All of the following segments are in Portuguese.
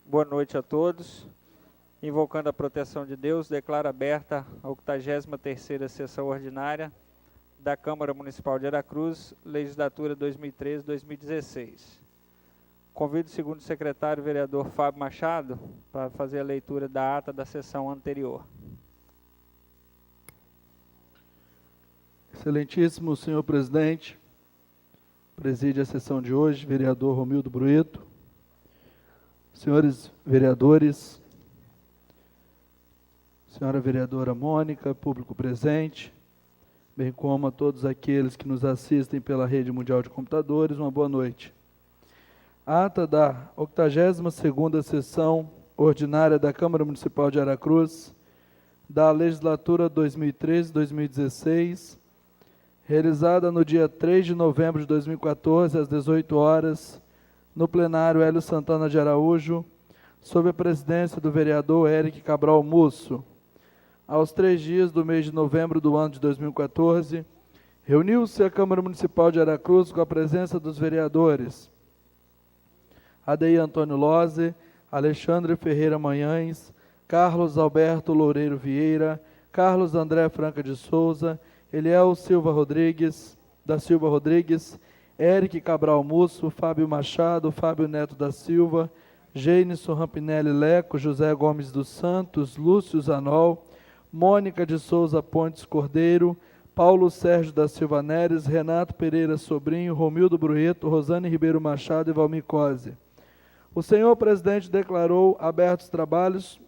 Boa noite a todos. Invocando a proteção de Deus, declaro aberta a 83ª sessão ordinária da Câmara Municipal de Aracruz, legislatura 2013-2016. Convido o segundo secretário, vereador Fábio Machado, para fazer a leitura da ata da sessão anterior. Excelentíssimo senhor presidente, preside a sessão de hoje, vereador Romildo Brueto, senhores vereadores, senhora vereadora Mônica, público presente, bem como a todos aqueles que nos assistem pela rede mundial de computadores, uma boa noite. Ata da 82ª sessão ordinária da Câmara Municipal de Aracruz, da legislatura 2013-2016, realizada no dia 3 de novembro de 2014, às 18 horas, no plenário Hélio Santana de Araújo, sob a presidência do vereador Eric Cabral Musso. Aos 3 dias do mês de novembro do ano de 2014, reuniu-se a Câmara Municipal de Aracruz com a presença dos vereadores Adeir Antônio Lose, Alexandre Ferreira Manhães, Carlos Alberto Loureiro Vieira, Carlos André Franca de Souza, Eliel Silva Rodrigues, da Silva Rodrigues, Eric Cabral Musso, Fábio Machado, Fábio Neto da Silva, Gênison Rampinelli Leco, José Gomes dos Santos, Lúcio Zanol, Mônica de Souza Pontes Cordeiro, Paulo Sérgio da Silva Neres, Renato Pereira Sobrinho, Romildo Brueto, Rosane Ribeiro Machado e Valmir Cose. O senhor presidente declarou abertos os trabalhos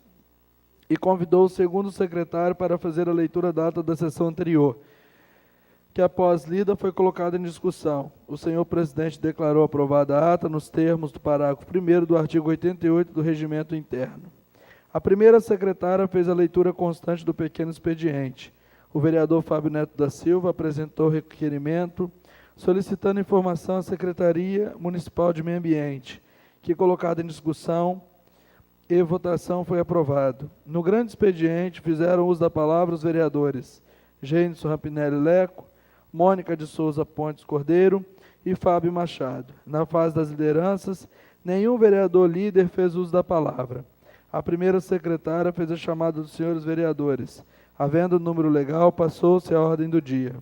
e convidou o segundo secretário para fazer a leitura da ata da sessão anterior, que após lida foi colocada em discussão. O senhor presidente declarou aprovada a ata nos termos do parágrafo 1º do artigo 88 do Regimento Interno. A primeira secretária fez a leitura constante do pequeno expediente. O vereador Fábio Neto da Silva apresentou requerimento solicitando informação à Secretaria Municipal de Meio Ambiente, que, colocado em discussão e votação, foi aprovado. No grande expediente, fizeram uso da palavra os vereadores Gênison Rampinelli Leco, Mônica de Souza Pontes Cordeiro e Fábio Machado. Na fase das lideranças, nenhum vereador líder fez uso da palavra. A primeira secretária fez a chamada dos senhores vereadores. Havendo o número legal, passou-se a ordem do dia.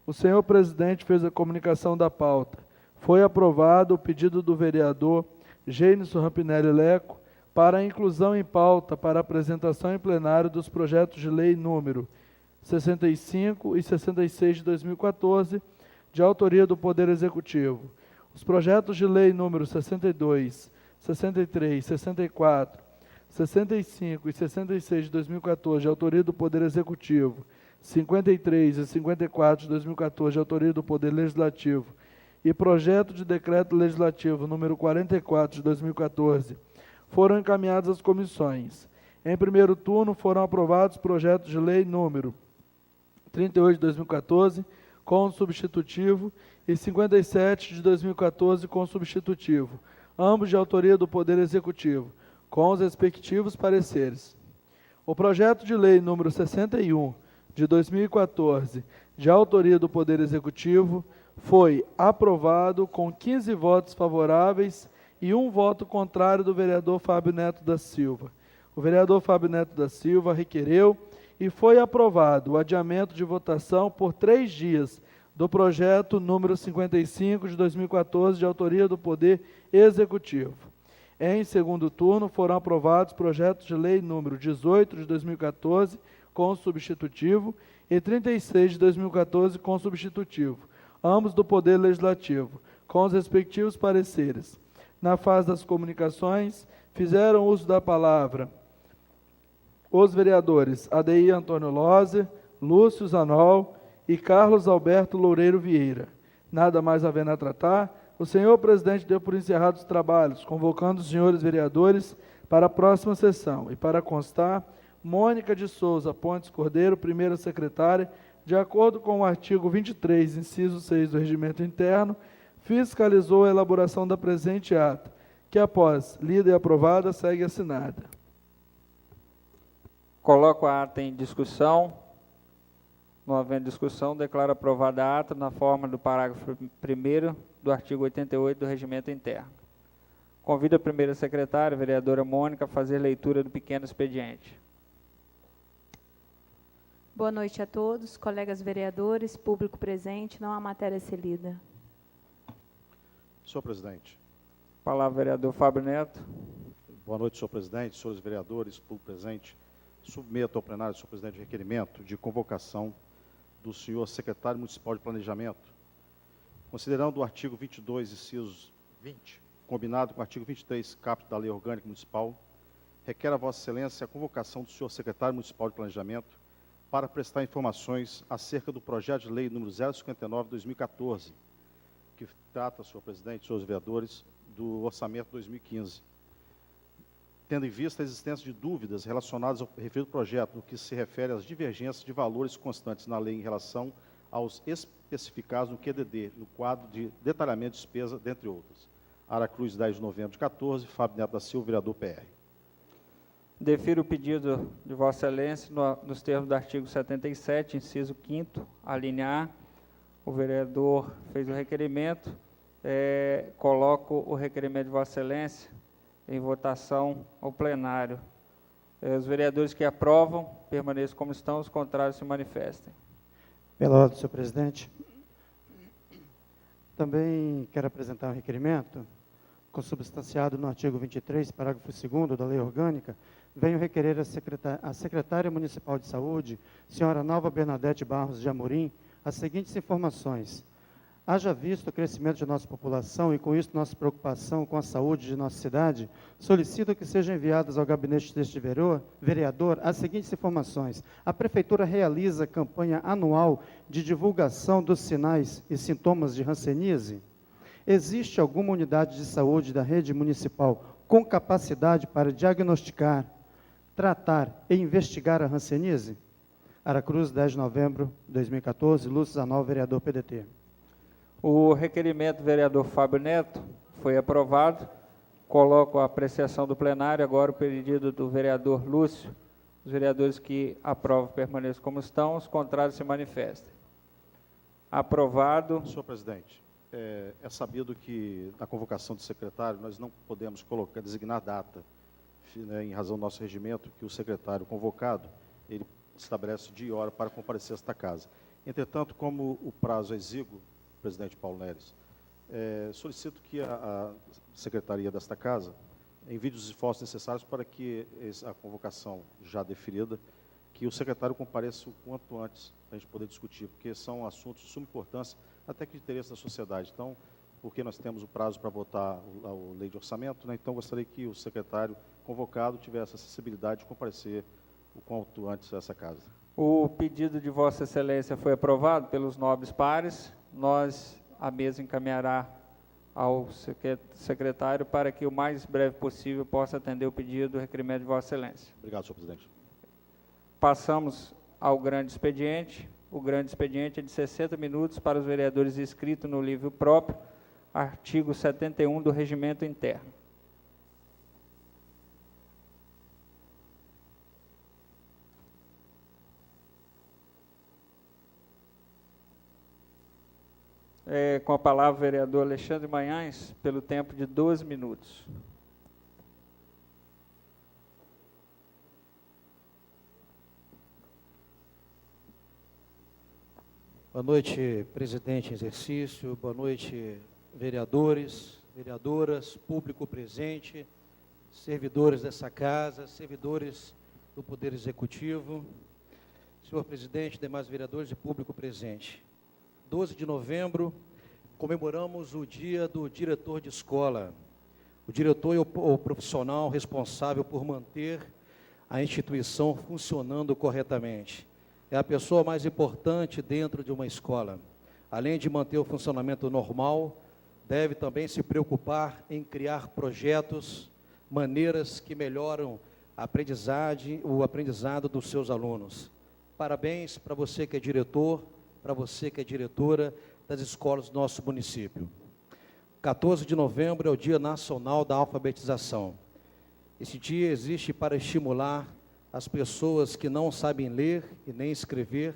O senhor presidente fez a comunicação da pauta. Foi aprovado o pedido do vereador Gênison Rampinelli Leco para a inclusão em pauta para apresentação em plenário dos projetos de lei número 65 e 66 de 2014, de autoria do Poder Executivo. Os projetos de lei número 62, 63, 64, 65 e 66 de 2014, de autoria do Poder Executivo, 53 e 54 de 2014, de autoria do Poder Legislativo, e projeto de decreto legislativo número 44 de 2014, foram encaminhados às comissões. Em primeiro turno, foram aprovados projetos de lei número 38 de 2014, com substitutivo, e 57 de 2014, com substitutivo, ambos de autoria do Poder Executivo, com os respectivos pareceres. O projeto de lei número 61 de 2014, de autoria do Poder Executivo, foi aprovado com 15 votos favoráveis e 1 voto contrário do vereador Fábio Neto da Silva. O vereador Fábio Neto da Silva requereu e foi aprovado o adiamento de votação por 3 dias do projeto número 55 de 2014, de autoria do Poder Executivo. Em segundo turno, foram aprovados projetos de lei número 18 de 2014, com substitutivo, e 36 de 2014, com substitutivo, ambos do Poder Legislativo, com os respectivos pareceres. Na fase das comunicações, fizeram uso da palavra os vereadores Adeir Antônio Lose, Lúcio Zanol e Carlos Alberto Loureiro Vieira. Nada mais havendo a tratar, o senhor presidente deu por encerrados os trabalhos, convocando os senhores vereadores para a próxima sessão. E para constar, Mônica de Souza Pontes Cordeiro, primeira secretária, de acordo com o artigo 23, inciso 6 do Regimento Interno, fiscalizou a elaboração da presente ata, que após lida e aprovada, segue assinada. Coloco a ata em discussão. Não havendo discussão, declaro aprovada a ata na forma do parágrafo 1º do artigo 88 do Regimento Interno. Convido a primeira secretária, a vereadora Mônica, a fazer leitura do pequeno expediente. Boa noite a todos, colegas vereadores, público presente. Não há matéria a ser lida. Senhor presidente. Palavra, vereador Fábio Neto. Boa noite, senhor presidente, senhores vereadores, público presente. Submeto ao plenário, senhor presidente, requerimento de convocação do senhor secretário municipal de planejamento, considerando o artigo 22, inciso 20, combinado com o artigo 23, caput da Lei Orgânica Municipal, requer a Vossa Excelência a convocação do senhor secretário municipal de planejamento para prestar informações acerca do projeto de lei número 059/2014, que trata, senhor presidente, senhores vereadores, do orçamento 2015. Tendo em vista a existência de dúvidas relacionadas ao referido projeto, no que se refere às divergências de valores constantes na lei em relação aos especificados no QDD, no quadro de detalhamento de despesa, dentre outras. Aracruz, 10 de novembro de 14, Fábio Neto da Silva, vereador PR. Defiro o pedido de Vossa Excelência nos termos do artigo 77, inciso 5º, a linha A. O vereador fez o requerimento. Coloco o requerimento de Vossa Excelência em votação ao plenário. Os vereadores que aprovam, permaneçam como estão, os contrários se manifestem. Pela ordem, senhor presidente. Também quero apresentar um requerimento, consubstanciado no artigo 23, parágrafo 2º da Lei Orgânica. Venho requerer a secretária municipal de saúde, senhora Nalva Bernadette Barros de Amorim, as seguintes informações. Haja visto o crescimento de nossa população e, com isso, nossa preocupação com a saúde de nossa cidade, solicito que sejam enviadas ao gabinete deste vereador as seguintes informações. A Prefeitura realiza campanha anual de divulgação dos sinais e sintomas de hanseníase? Existe alguma unidade de saúde da rede municipal com capacidade para diagnosticar, tratar e investigar a hanseníase? Aracruz, 10 de novembro de 2014, Lúcio Zanol, vereador PDT. O requerimento do vereador Fábio Neto foi aprovado. Coloco a apreciação do plenário. Agora o pedido do vereador Lúcio. Os vereadores que aprovam permaneçam como estão, os contrários se manifestem. Aprovado. Senhor presidente, é sabido que na convocação do secretário nós não podemos designar data, né, em razão do nosso regimento, que o secretário convocado, ele estabelece dia e hora para comparecer a esta casa. Entretanto, como o prazo é exíguo, presidente Paulo Neres, solicito que a secretaria desta casa envie os esforços necessários para que a convocação já deferida, que o secretário compareça o quanto antes, para a gente poder discutir, porque são assuntos de suma importância, até que de interesse da sociedade. Então, porque nós temos o prazo para votar a lei de orçamento, né, então gostaria que o secretário convocado tivesse a acessibilidade de comparecer o quanto antes a essa casa. O pedido de Vossa Excelência foi aprovado pelos nobres pares. A mesa encaminhará ao secretário para que o mais breve possível possa atender o pedido do requerimento de Vossa Excelência. Obrigado, senhor presidente. Passamos ao grande expediente. O grande expediente é de 60 minutos para os vereadores inscritos no livro próprio, artigo 71 do Regimento Interno. Com a palavra o vereador Alexandre Manhães, pelo tempo de 12 minutos. Boa noite, presidente em exercício, boa noite, vereadores, vereadoras, público presente, servidores dessa casa, servidores do Poder Executivo, senhor presidente, demais vereadores e público presente. 12 de novembro, comemoramos o dia do diretor de escola. O diretor é o profissional responsável por manter a instituição funcionando corretamente. É a pessoa mais importante dentro de uma escola. Além de manter o funcionamento normal, deve também se preocupar em criar projetos, maneiras que melhoram a aprendizagem, o aprendizado dos seus alunos. Parabéns para você que é diretor, para você que é diretora das escolas do nosso município. 14 de novembro é o Dia Nacional da Alfabetização. Esse dia existe para estimular as pessoas que não sabem ler e nem escrever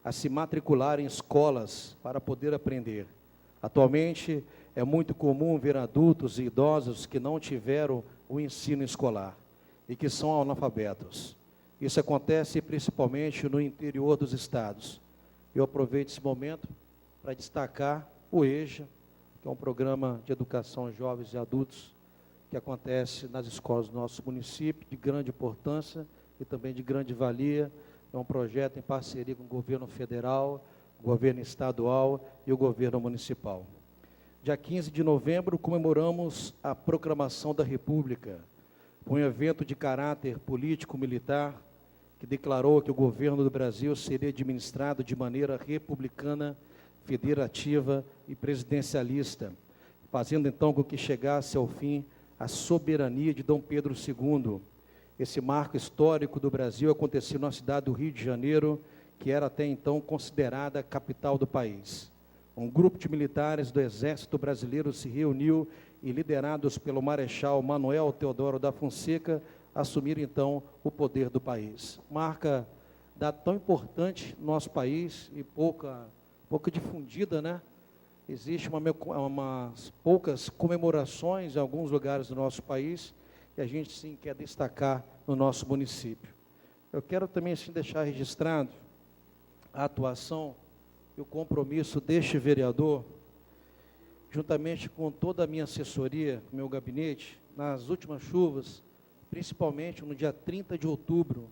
a se matricular em escolas para poder aprender. Atualmente, é muito comum ver adultos e idosos que não tiveram o ensino escolar e que são analfabetos. Isso acontece principalmente no interior dos estados. Eu aproveito esse momento para destacar o EJA, que é um programa de educação a jovens e adultos, que acontece nas escolas do nosso município, de grande importância e também de grande valia. É um projeto em parceria com o governo federal, o governo estadual e o governo municipal. Dia 15 de novembro, comemoramos a proclamação da República, um evento de caráter político-militar que declarou que o governo do Brasil seria administrado de maneira republicana, federativa e presidencialista, fazendo então com que chegasse ao fim a soberania de Dom Pedro II. Esse marco histórico do Brasil aconteceu na cidade do Rio de Janeiro, que era até então considerada a capital do país. Um grupo de militares do Exército Brasileiro se reuniu e, liderados pelo Marechal Manuel Teodoro da Fonseca, assumiram então o poder do país. Marca data tão importante no nosso país e pouca difundida, né? Existe umas poucas comemorações em alguns lugares do nosso país e a gente sim quer destacar no nosso município. Eu quero também assim deixar registrado a atuação e o compromisso deste vereador, juntamente com toda a minha assessoria, meu gabinete, nas últimas chuvas, principalmente no dia 30 de outubro.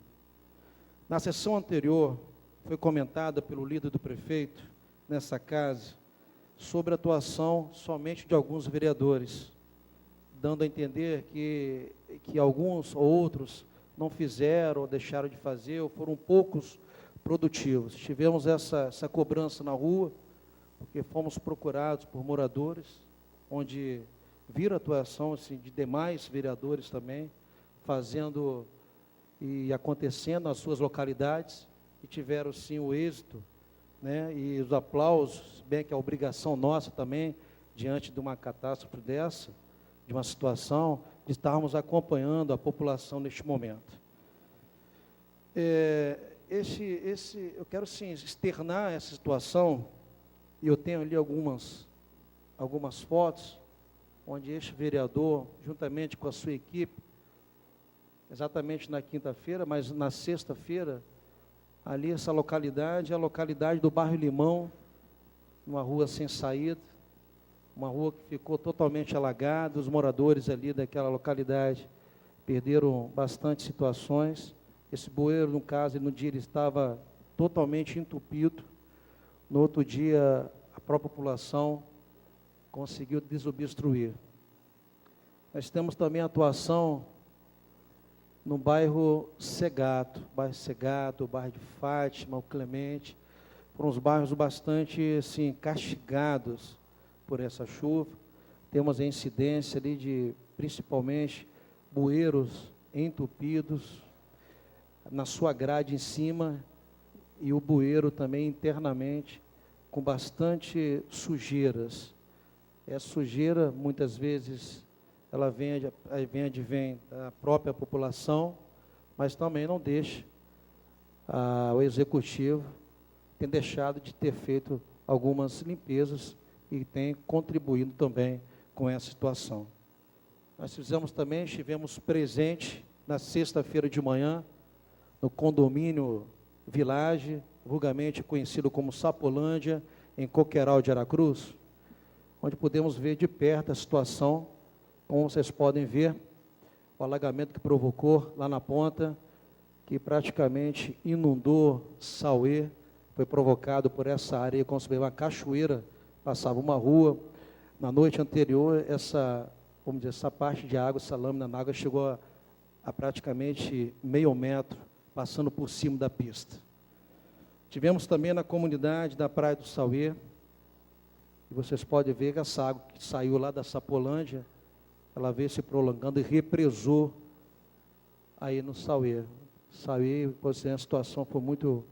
Na sessão anterior, foi comentada pelo líder do prefeito, nessa casa, sobre a atuação somente de alguns vereadores, dando a entender que alguns ou outros não fizeram, ou deixaram de fazer, ou foram poucos produtivos. Tivemos essa cobrança na rua, porque fomos procurados por moradores, onde viram a atuação assim, de demais vereadores também, fazendo e acontecendo nas suas localidades, e tiveram sim o êxito, né, e os aplausos, bem que é obrigação nossa também, diante de uma catástrofe dessa, de uma situação, de estarmos acompanhando a população neste momento. Eu quero sim externar essa situação, e eu tenho ali algumas fotos, onde este vereador, juntamente com a sua equipe, exatamente na quinta-feira, mas na sexta-feira, ali essa localidade é a localidade do bairro Limão, uma rua sem saída, uma rua que ficou totalmente alagada, os moradores ali daquela localidade perderam bastante situações. Esse bueiro, no caso, no dia ele estava totalmente entupido, no outro dia a própria população conseguiu desobstruir. Nós temos também a atuação no bairro Segato, o bairro de Fátima, o Clemente, foram uns bairros bastante assim, castigados por essa chuva. Temos a incidência ali de, principalmente, bueiros entupidos, na sua grade em cima, e o bueiro também internamente, com bastante sujeiras. Essa sujeira, muitas vezes, ela vem da própria população, mas também não deixa o executivo tem deixado de ter feito algumas limpezas e tem contribuído também com essa situação. Nós estivemos presente na sexta-feira de manhã, no condomínio Village, vulgarmente conhecido como Sapolândia, em Coqueiral de Aracruz, onde podemos ver de perto a situação. Como vocês podem ver, o alagamento que provocou lá na ponta, que praticamente inundou Sauê, foi provocado por essa areia, como se vê uma cachoeira, passava uma rua. Na noite anterior, essa parte de água, essa lâmina na água chegou a praticamente meio metro, passando por cima da pista. Tivemos também na comunidade da Praia do Sauê, e vocês podem ver que essa água que saiu lá da Sapolândia, ela veio se prolongando e represou aí no Sauê. Sauê, a situação foi muito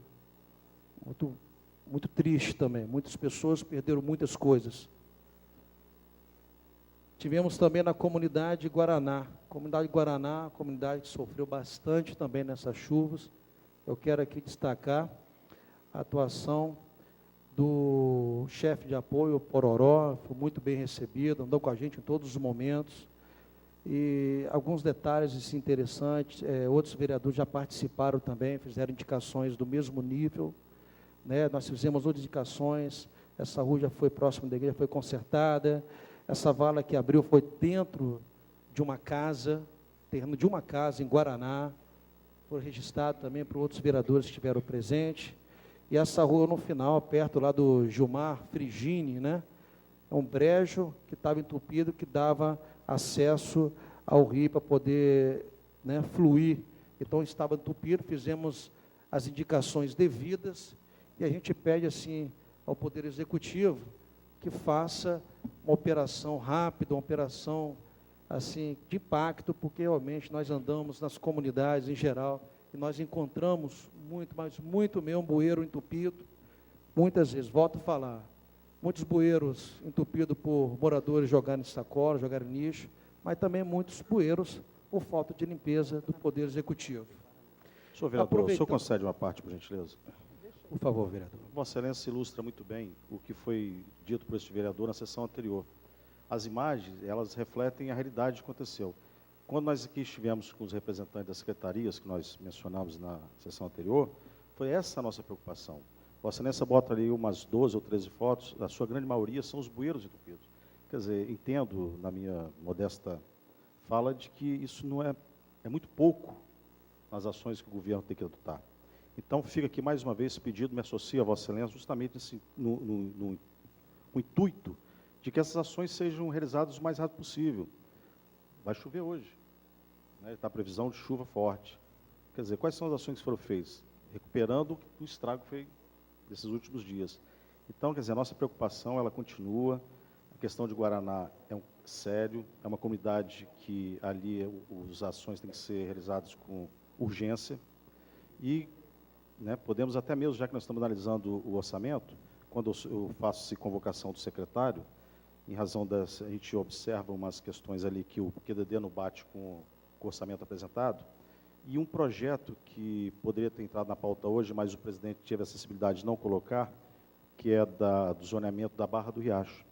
triste também. Muitas pessoas perderam muitas coisas. Tivemos também na comunidade Guaraná. Comunidade Guaraná, comunidade que sofreu bastante também nessas chuvas. Eu quero aqui destacar a atuação do chefe de apoio, Pororó, foi muito bem recebido, andou com a gente em todos os momentos. E alguns detalhes assim, interessantes, outros vereadores já participaram também, fizeram indicações do mesmo nível, né? Nós fizemos outras indicações, essa rua já foi próxima da igreja, foi consertada, essa vala que abriu foi dentro de uma casa, terreno de uma casa em Guaraná, foi registrado também para outros vereadores que estiveram presentes. E essa rua no final, perto lá do Gilmar Frigini, né? É um brejo que estava entupido, que dava acesso ao rio para poder, né, fluir. Então estava entupido, fizemos as indicações devidas e a gente pede assim ao Poder Executivo que faça uma operação rápida, uma operação assim de impacto, porque realmente nós andamos nas comunidades em geral e nós encontramos muito, mas muito mesmo bueiro entupido, muitas vezes, volto a falar, muitos bueiros entupidos por moradores jogarem sacola, jogarem lixo, mas também muitos bueiros por falta de limpeza do Poder Executivo. Senhor vereador, o senhor concede uma parte, por gentileza? Por favor, vereador. Vossa Excelência ilustra muito bem o que foi dito por este vereador na sessão anterior. As imagens, elas refletem a realidade que aconteceu. Quando nós aqui estivemos com os representantes das secretarias, que nós mencionamos na sessão anterior, foi essa a nossa preocupação. Vossa Excelência bota ali umas 12 ou 13 fotos, a sua grande maioria são os bueiros entupidos. Quer dizer, entendo, na minha modesta fala, de que isso não é muito pouco nas ações que o governo tem que adotar. Então, fica aqui mais uma vez esse pedido, me associo a Vossa Excelência, justamente no intuito de que essas ações sejam realizadas o mais rápido possível. Vai chover hoje, né? Está a previsão de chuva forte. Quer dizer, quais são as ações que foram feitas? Recuperando o estrago que foi desses últimos dias. Então, quer dizer, a nossa preocupação, ela continua. A questão de Guaraná é sério, é uma comunidade que ali as ações têm que ser realizadas com urgência. E, né, podemos até mesmo, já que nós estamos analisando o orçamento, quando eu faço essa convocação do secretário, em razão a gente observa umas questões ali que o PQDD não bate com o orçamento apresentado, e um projeto que poderia ter entrado na pauta hoje, mas o presidente teve a sensibilidade de não colocar, que é do zoneamento da Barra do Riacho.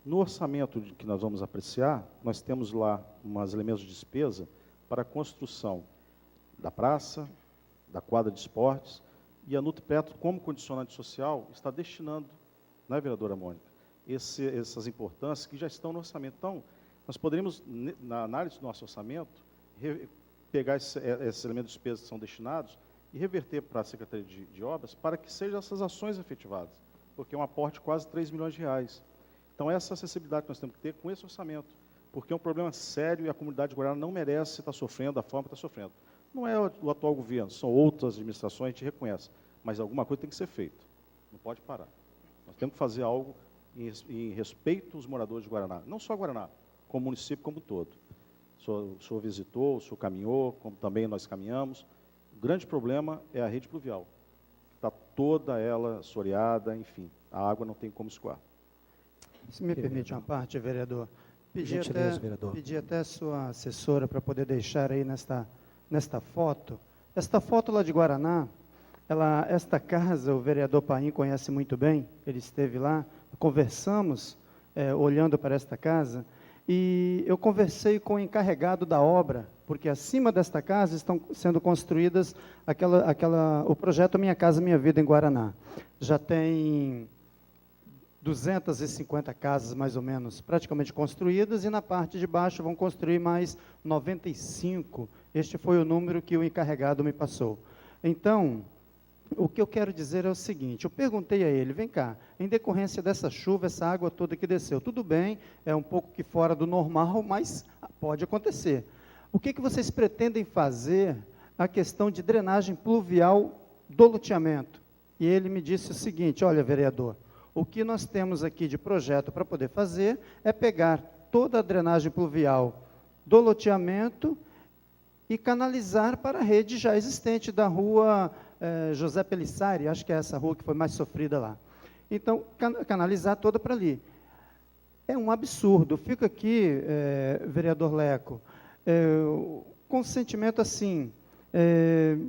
No orçamento que nós vamos apreciar, nós temos lá uns elementos de despesa para a construção da praça, da quadra de esportes, e a Nutpetro, como condicionante social, está destinando, não é, vereadora Mônica, essas importâncias que já estão no orçamento. Então, nós poderíamos, na análise do nosso orçamento, pegar esses elementos de despesa que são destinados e reverter para a Secretaria de Obras para que sejam essas ações efetivadas, porque é um aporte de quase 3 milhões de reais. Então, essa acessibilidade que nós temos que ter com esse orçamento, porque é um problema sério e a comunidade de Guaraná não merece estar sofrendo da forma que está sofrendo. Não é o atual governo, são outras administrações, a gente reconhece, mas alguma coisa tem que ser feita, não pode parar. Nós temos que fazer algo em respeito aos moradores de Guaraná, não só Guaraná, como município como um todo. O senhor visitou, o senhor caminhou, como também nós caminhamos. O grande problema é a rede pluvial, está toda ela assoreada, enfim, a água não tem como escoar. Se me permite uma parte, vereador, vereador. Pedi até a sua assessora para poder deixar aí nesta foto. Esta foto lá de Guaraná, esta casa, o vereador Paim conhece muito bem, ele esteve lá, conversamos, olhando para esta casa, e eu conversei com o encarregado da obra, porque acima desta casa estão sendo construídas o projeto Minha Casa Minha Vida em Guaraná. Já tem 250 casas, mais ou menos, praticamente construídas, e na parte de baixo vão construir mais 95. Este foi o número que o encarregado me passou. Então, o que eu quero dizer é o seguinte, eu perguntei a ele, vem cá, em decorrência dessa chuva, essa água toda que desceu, tudo bem, é um pouco que fora do normal, mas pode acontecer. O que vocês pretendem fazer a questão de drenagem pluvial do loteamento? E ele me disse o seguinte, olha, vereador, o que nós temos aqui de projeto para poder fazer é pegar toda a drenagem pluvial do loteamento e canalizar para a rede já existente da rua José Pelissari, acho que é essa rua que foi mais sofrida lá. Então, canalizar toda para ali. É um absurdo. Fica aqui, vereador Leco, com um sentimento assim,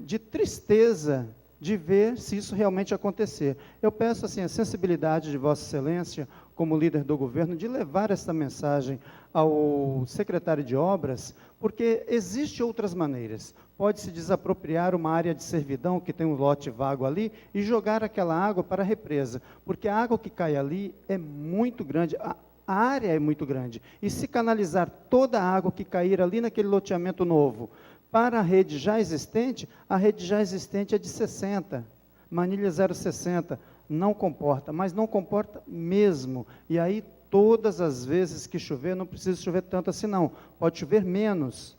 de tristeza de ver se isso realmente acontecer. Eu peço assim, a sensibilidade de Vossa Excelência, como líder do governo, de levar esta mensagem ao secretário de Obras, porque existem outras maneiras. Pode-se desapropriar uma área de servidão, que tem um lote vago ali, e jogar aquela água para a represa, porque a água que cai ali é muito grande, a área é muito grande, e se canalizar toda a água que cair ali naquele loteamento novo, para a rede já existente, a rede já existente é de 60, manilha 0,60, não comporta, mas não comporta mesmo. E aí, todas as vezes que chover, não precisa chover tanto assim não, pode chover menos,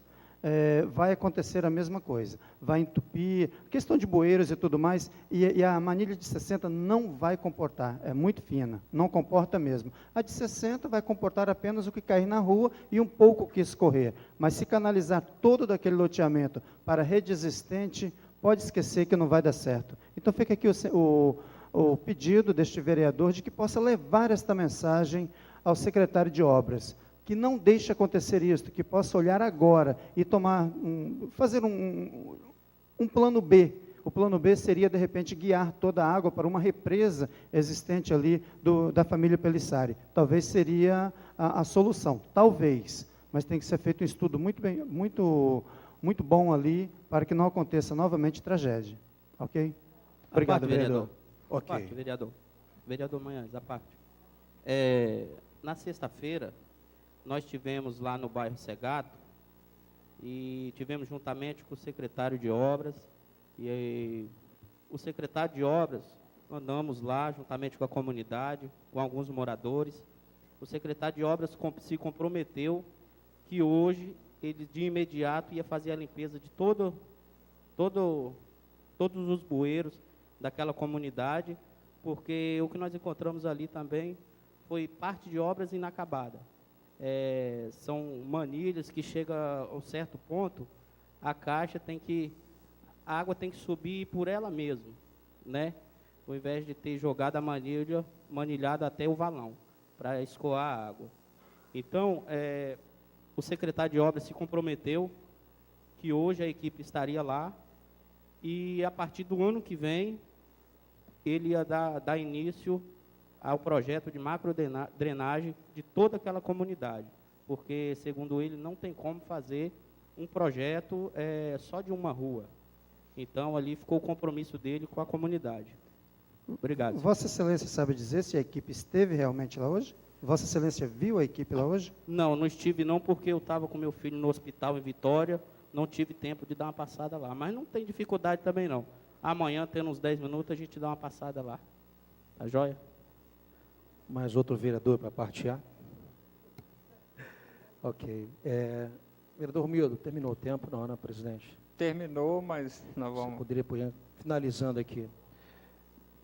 vai acontecer a mesma coisa, vai entupir, questão de bueiros e tudo mais, e a manilha de 60 não vai comportar, é muito fina, não comporta mesmo. A de 60 vai comportar apenas o que cair na rua e um pouco que escorrer, mas se canalizar todo daquele loteamento para a rede existente, pode esquecer que não vai dar certo. Então fica aqui o pedido deste vereador de que possa levar esta mensagem ao secretário de Obras, que não deixe acontecer isso, que possa olhar agora e fazer um plano B. O plano B seria, de repente, guiar toda a água para uma represa existente ali da família Pelissari. Talvez seria a solução, talvez, mas tem que ser feito um estudo muito bom ali, para que não aconteça novamente tragédia. Ok? Obrigado, vereador. Ok. Parte, vereador. Vereador Manhães, a parte. Na sexta-feira, nós tivemos lá no bairro Segato, e tivemos juntamente com o secretário de Obras, e o secretário de Obras, andamos lá juntamente com a comunidade, com alguns moradores. O secretário de Obras se comprometeu que hoje, ele de imediato ia fazer a limpeza de todos os bueiros daquela comunidade, porque o que nós encontramos ali também foi parte de obras inacabadas. São manilhas que chega a um certo ponto, a água tem que subir por ela mesma, né? Ao invés de ter jogado a manilhada até o valão, para escoar a água. Então, o secretário de Obras se comprometeu que hoje a equipe estaria lá, e a partir do ano que vem, ele ia dar início ao projeto de macrodrenagem de toda aquela comunidade, porque, segundo ele, não tem como fazer um projeto só de uma rua. Então, ali ficou o compromisso dele com a comunidade. Obrigado. Vossa Excelência sabe dizer se a equipe esteve realmente lá hoje? Vossa Excelência viu a equipe lá hoje? Não estive não, porque eu estava com meu filho no hospital em Vitória, não tive tempo de dar uma passada lá, mas não tem dificuldade também não. Amanhã, tendo uns 10 minutos, a gente dá uma passada lá. Tá joia? Mais outro vereador para partear? Ok. Vereador Romildo, terminou o tempo? Não, né, presidente? Terminou, mas nós Você vamos... poderia, finalizando aqui.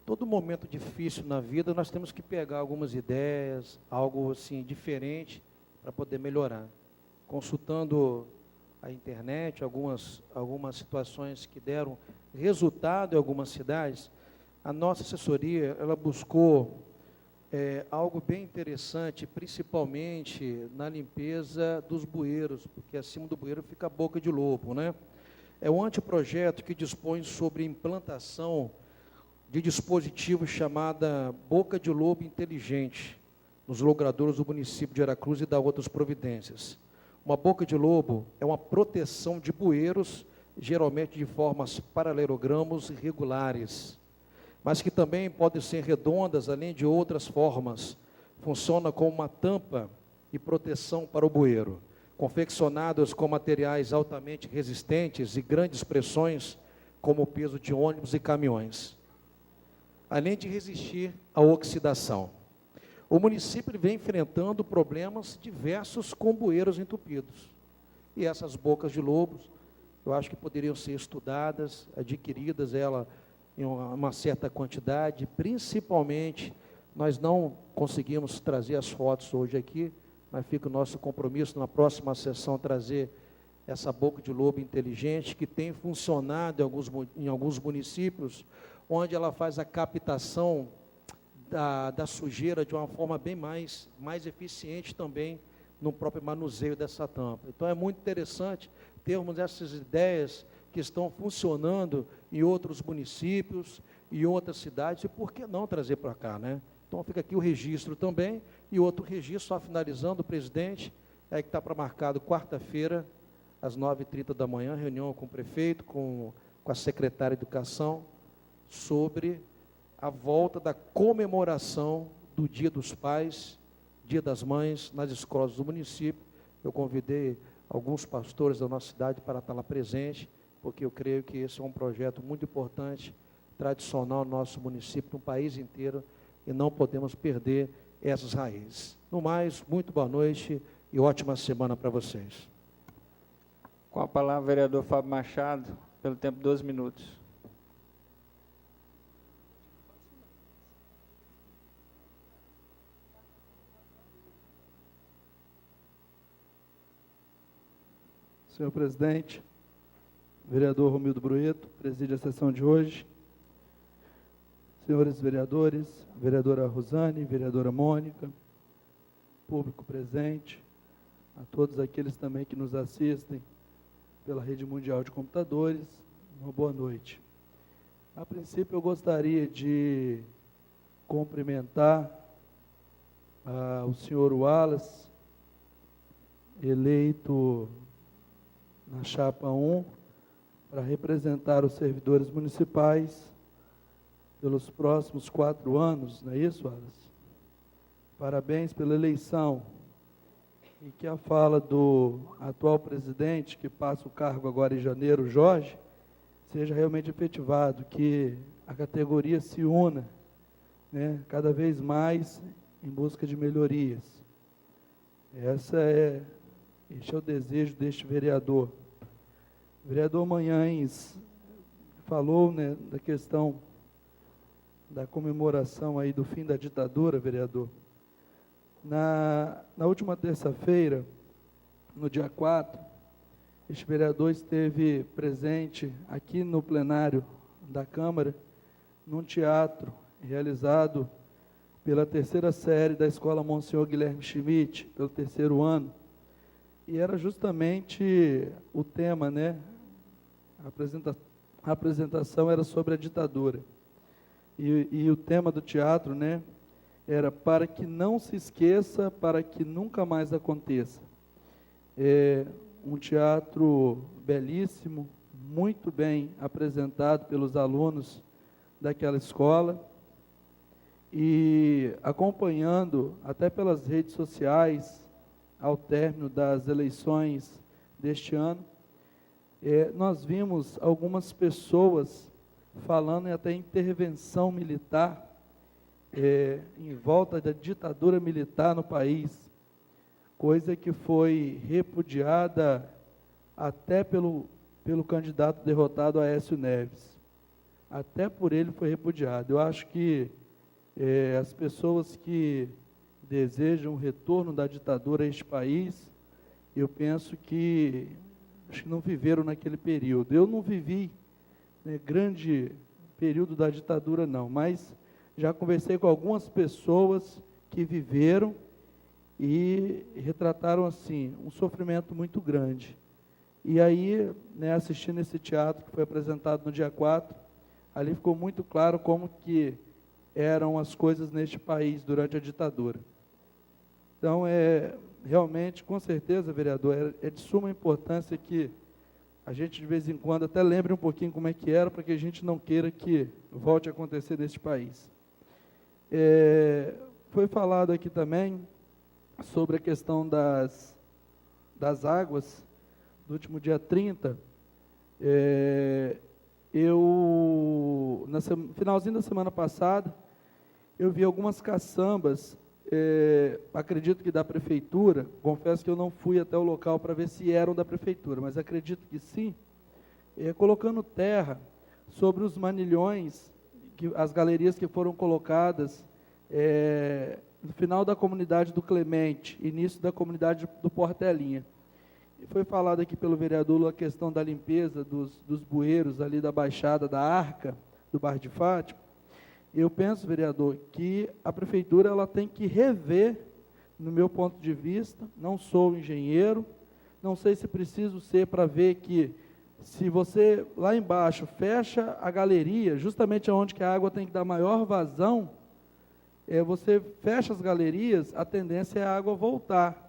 Todo momento difícil na vida, nós temos que pegar algumas ideias, algo assim diferente, para poder melhorar. Consultando a internet, algumas situações que deram resultado em algumas cidades, a nossa assessoria, ela buscou algo bem interessante, principalmente na limpeza dos bueiros, porque acima do bueiro fica a boca de lobo, né? É um anteprojeto que dispõe sobre implantação de dispositivo chamada boca de lobo inteligente, nos logradouros do município de Aracruz e da outras providências. Uma boca de lobo é uma proteção de bueiros, geralmente de formas paralelogramos irregulares, mas que também podem ser redondas, além de outras formas. Funciona como uma tampa e proteção para o bueiro, confeccionados com materiais altamente resistentes e grandes pressões, como o peso de ônibus e caminhões, além de resistir à oxidação. O município vem enfrentando problemas diversos com bueiros entupidos. E essas bocas de lobos, eu acho que poderiam ser estudadas, adquiridas em uma certa quantidade, principalmente, nós não conseguimos trazer as fotos hoje aqui, mas fica o nosso compromisso na próxima sessão trazer essa boca de lobo inteligente, que tem funcionado em alguns municípios, onde ela faz a captação da sujeira de uma forma bem mais eficiente também no próprio manuseio dessa tampa. Então é muito interessante termos essas ideias que estão funcionando em outros municípios, em outras cidades, e por que não trazer para cá, né? Então fica aqui o registro também, e outro registro, só finalizando, presidente, que está para marcado quarta-feira, às 9h30 da manhã, reunião com o prefeito, com a secretária de Educação, sobre a volta da comemoração do Dia dos Pais, Dia das Mães, nas escolas do município. Eu convidei alguns pastores da nossa cidade para estar lá presente, porque eu creio que esse é um projeto muito importante, tradicional no nosso município, no país inteiro, e não podemos perder essas raízes. No mais, muito boa noite e ótima semana para vocês. Com a palavra, o vereador Fábio Machado, pelo tempo de 12 minutos. Senhor presidente, vereador Romildo Brueto, preside a sessão de hoje. Senhores vereadores, vereadora Rosane, vereadora Mônica, público presente, a todos aqueles também que nos assistem pela rede mundial de computadores, uma boa noite. A princípio, eu gostaria de cumprimentar o senhor Wallace, eleito na chapa 1, para representar os servidores municipais pelos próximos 4 anos, não é isso, Wallace? Parabéns pela eleição. E que a fala do atual presidente, que passa o cargo agora em janeiro, Jorge, seja realmente efetivado, que a categoria se una, né, cada vez mais em busca de melhorias. Este é o desejo deste vereador. O vereador Manhães falou, né, da questão da comemoração aí do fim da ditadura, vereador. Na última terça-feira, no dia 4, este vereador esteve presente aqui no plenário da Câmara, num teatro realizado pela ª série da Escola Monsenhor Guilherme Schmidt, pelo 3º ano. E era justamente o tema, né? A apresentação era sobre a ditadura. E o tema do teatro, né, era para que não se esqueça, para que nunca mais aconteça. É um teatro belíssimo, muito bem apresentado pelos alunos daquela escola, e acompanhando até pelas redes sociais, ao término das eleições deste ano, nós vimos algumas pessoas falando em até intervenção militar, em volta da ditadura militar no país, coisa que foi repudiada até pelo candidato derrotado Aécio Neves. Até por ele foi repudiado. Eu acho que as pessoas que desejam o retorno da ditadura a este país, eu penso que acho que não viveram naquele período. Eu não vivi, né, grande período da ditadura não, mas já conversei com algumas pessoas que viveram e retrataram assim um sofrimento muito grande. E aí, né, assistindo esse teatro que foi apresentado no dia 4, ali ficou muito claro como que eram as coisas neste país durante a ditadura. Então, realmente, com certeza, vereador, é de suma importância que a gente, de vez em quando, até lembre um pouquinho como é que era, para que a gente não queira que volte a acontecer neste país. Foi falado aqui também sobre a questão das águas, do último dia 30, no finalzinho da semana passada, eu vi algumas caçambas, acredito que da prefeitura, confesso que eu não fui até o local para ver se eram da prefeitura, mas acredito que sim, colocando terra sobre os manilhões, as galerias que foram colocadas no final da comunidade do Clemente, início da comunidade do Portelinha. E foi falado aqui pelo vereador a questão da limpeza dos bueiros ali da Baixada da Arca, do Bairro de Fátima. Eu penso, vereador, que a prefeitura ela tem que rever, no meu ponto de vista, não sou engenheiro, não sei se preciso ser para ver que Se você, lá embaixo, fecha a galeria, justamente onde que a água tem que dar maior vazão, você fecha as galerias, a tendência é a água voltar.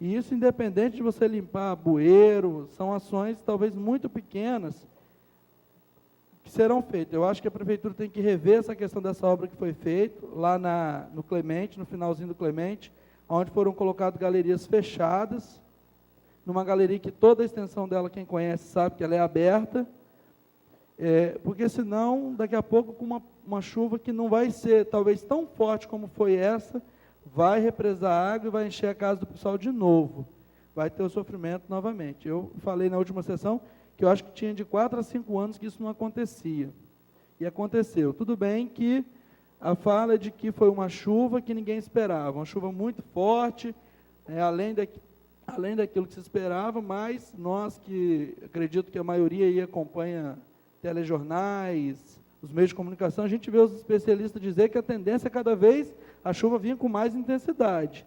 E isso independente de você limpar bueiro, são ações talvez muito pequenas que serão feitas. Eu acho que a Prefeitura tem que rever essa questão dessa obra que foi feita, lá no Clemente, no finalzinho do Clemente, onde foram colocadas galerias fechadas, numa galeria que toda a extensão dela, quem conhece sabe que ela é aberta, porque senão, daqui a pouco, com uma chuva que não vai ser talvez tão forte como foi essa, vai represar água e vai encher a casa do pessoal de novo. Vai ter o sofrimento novamente. Eu falei na última sessão que eu acho que tinha de 4 a 5 anos que isso não acontecia. E aconteceu. Tudo bem que a fala é de que foi uma chuva que ninguém esperava, uma chuva muito forte, além daquilo que se esperava, mas nós que acredito que a maioria aí acompanha telejornais, os meios de comunicação, a gente vê os especialistas dizer que a tendência é cada vez a chuva vinha com mais intensidade.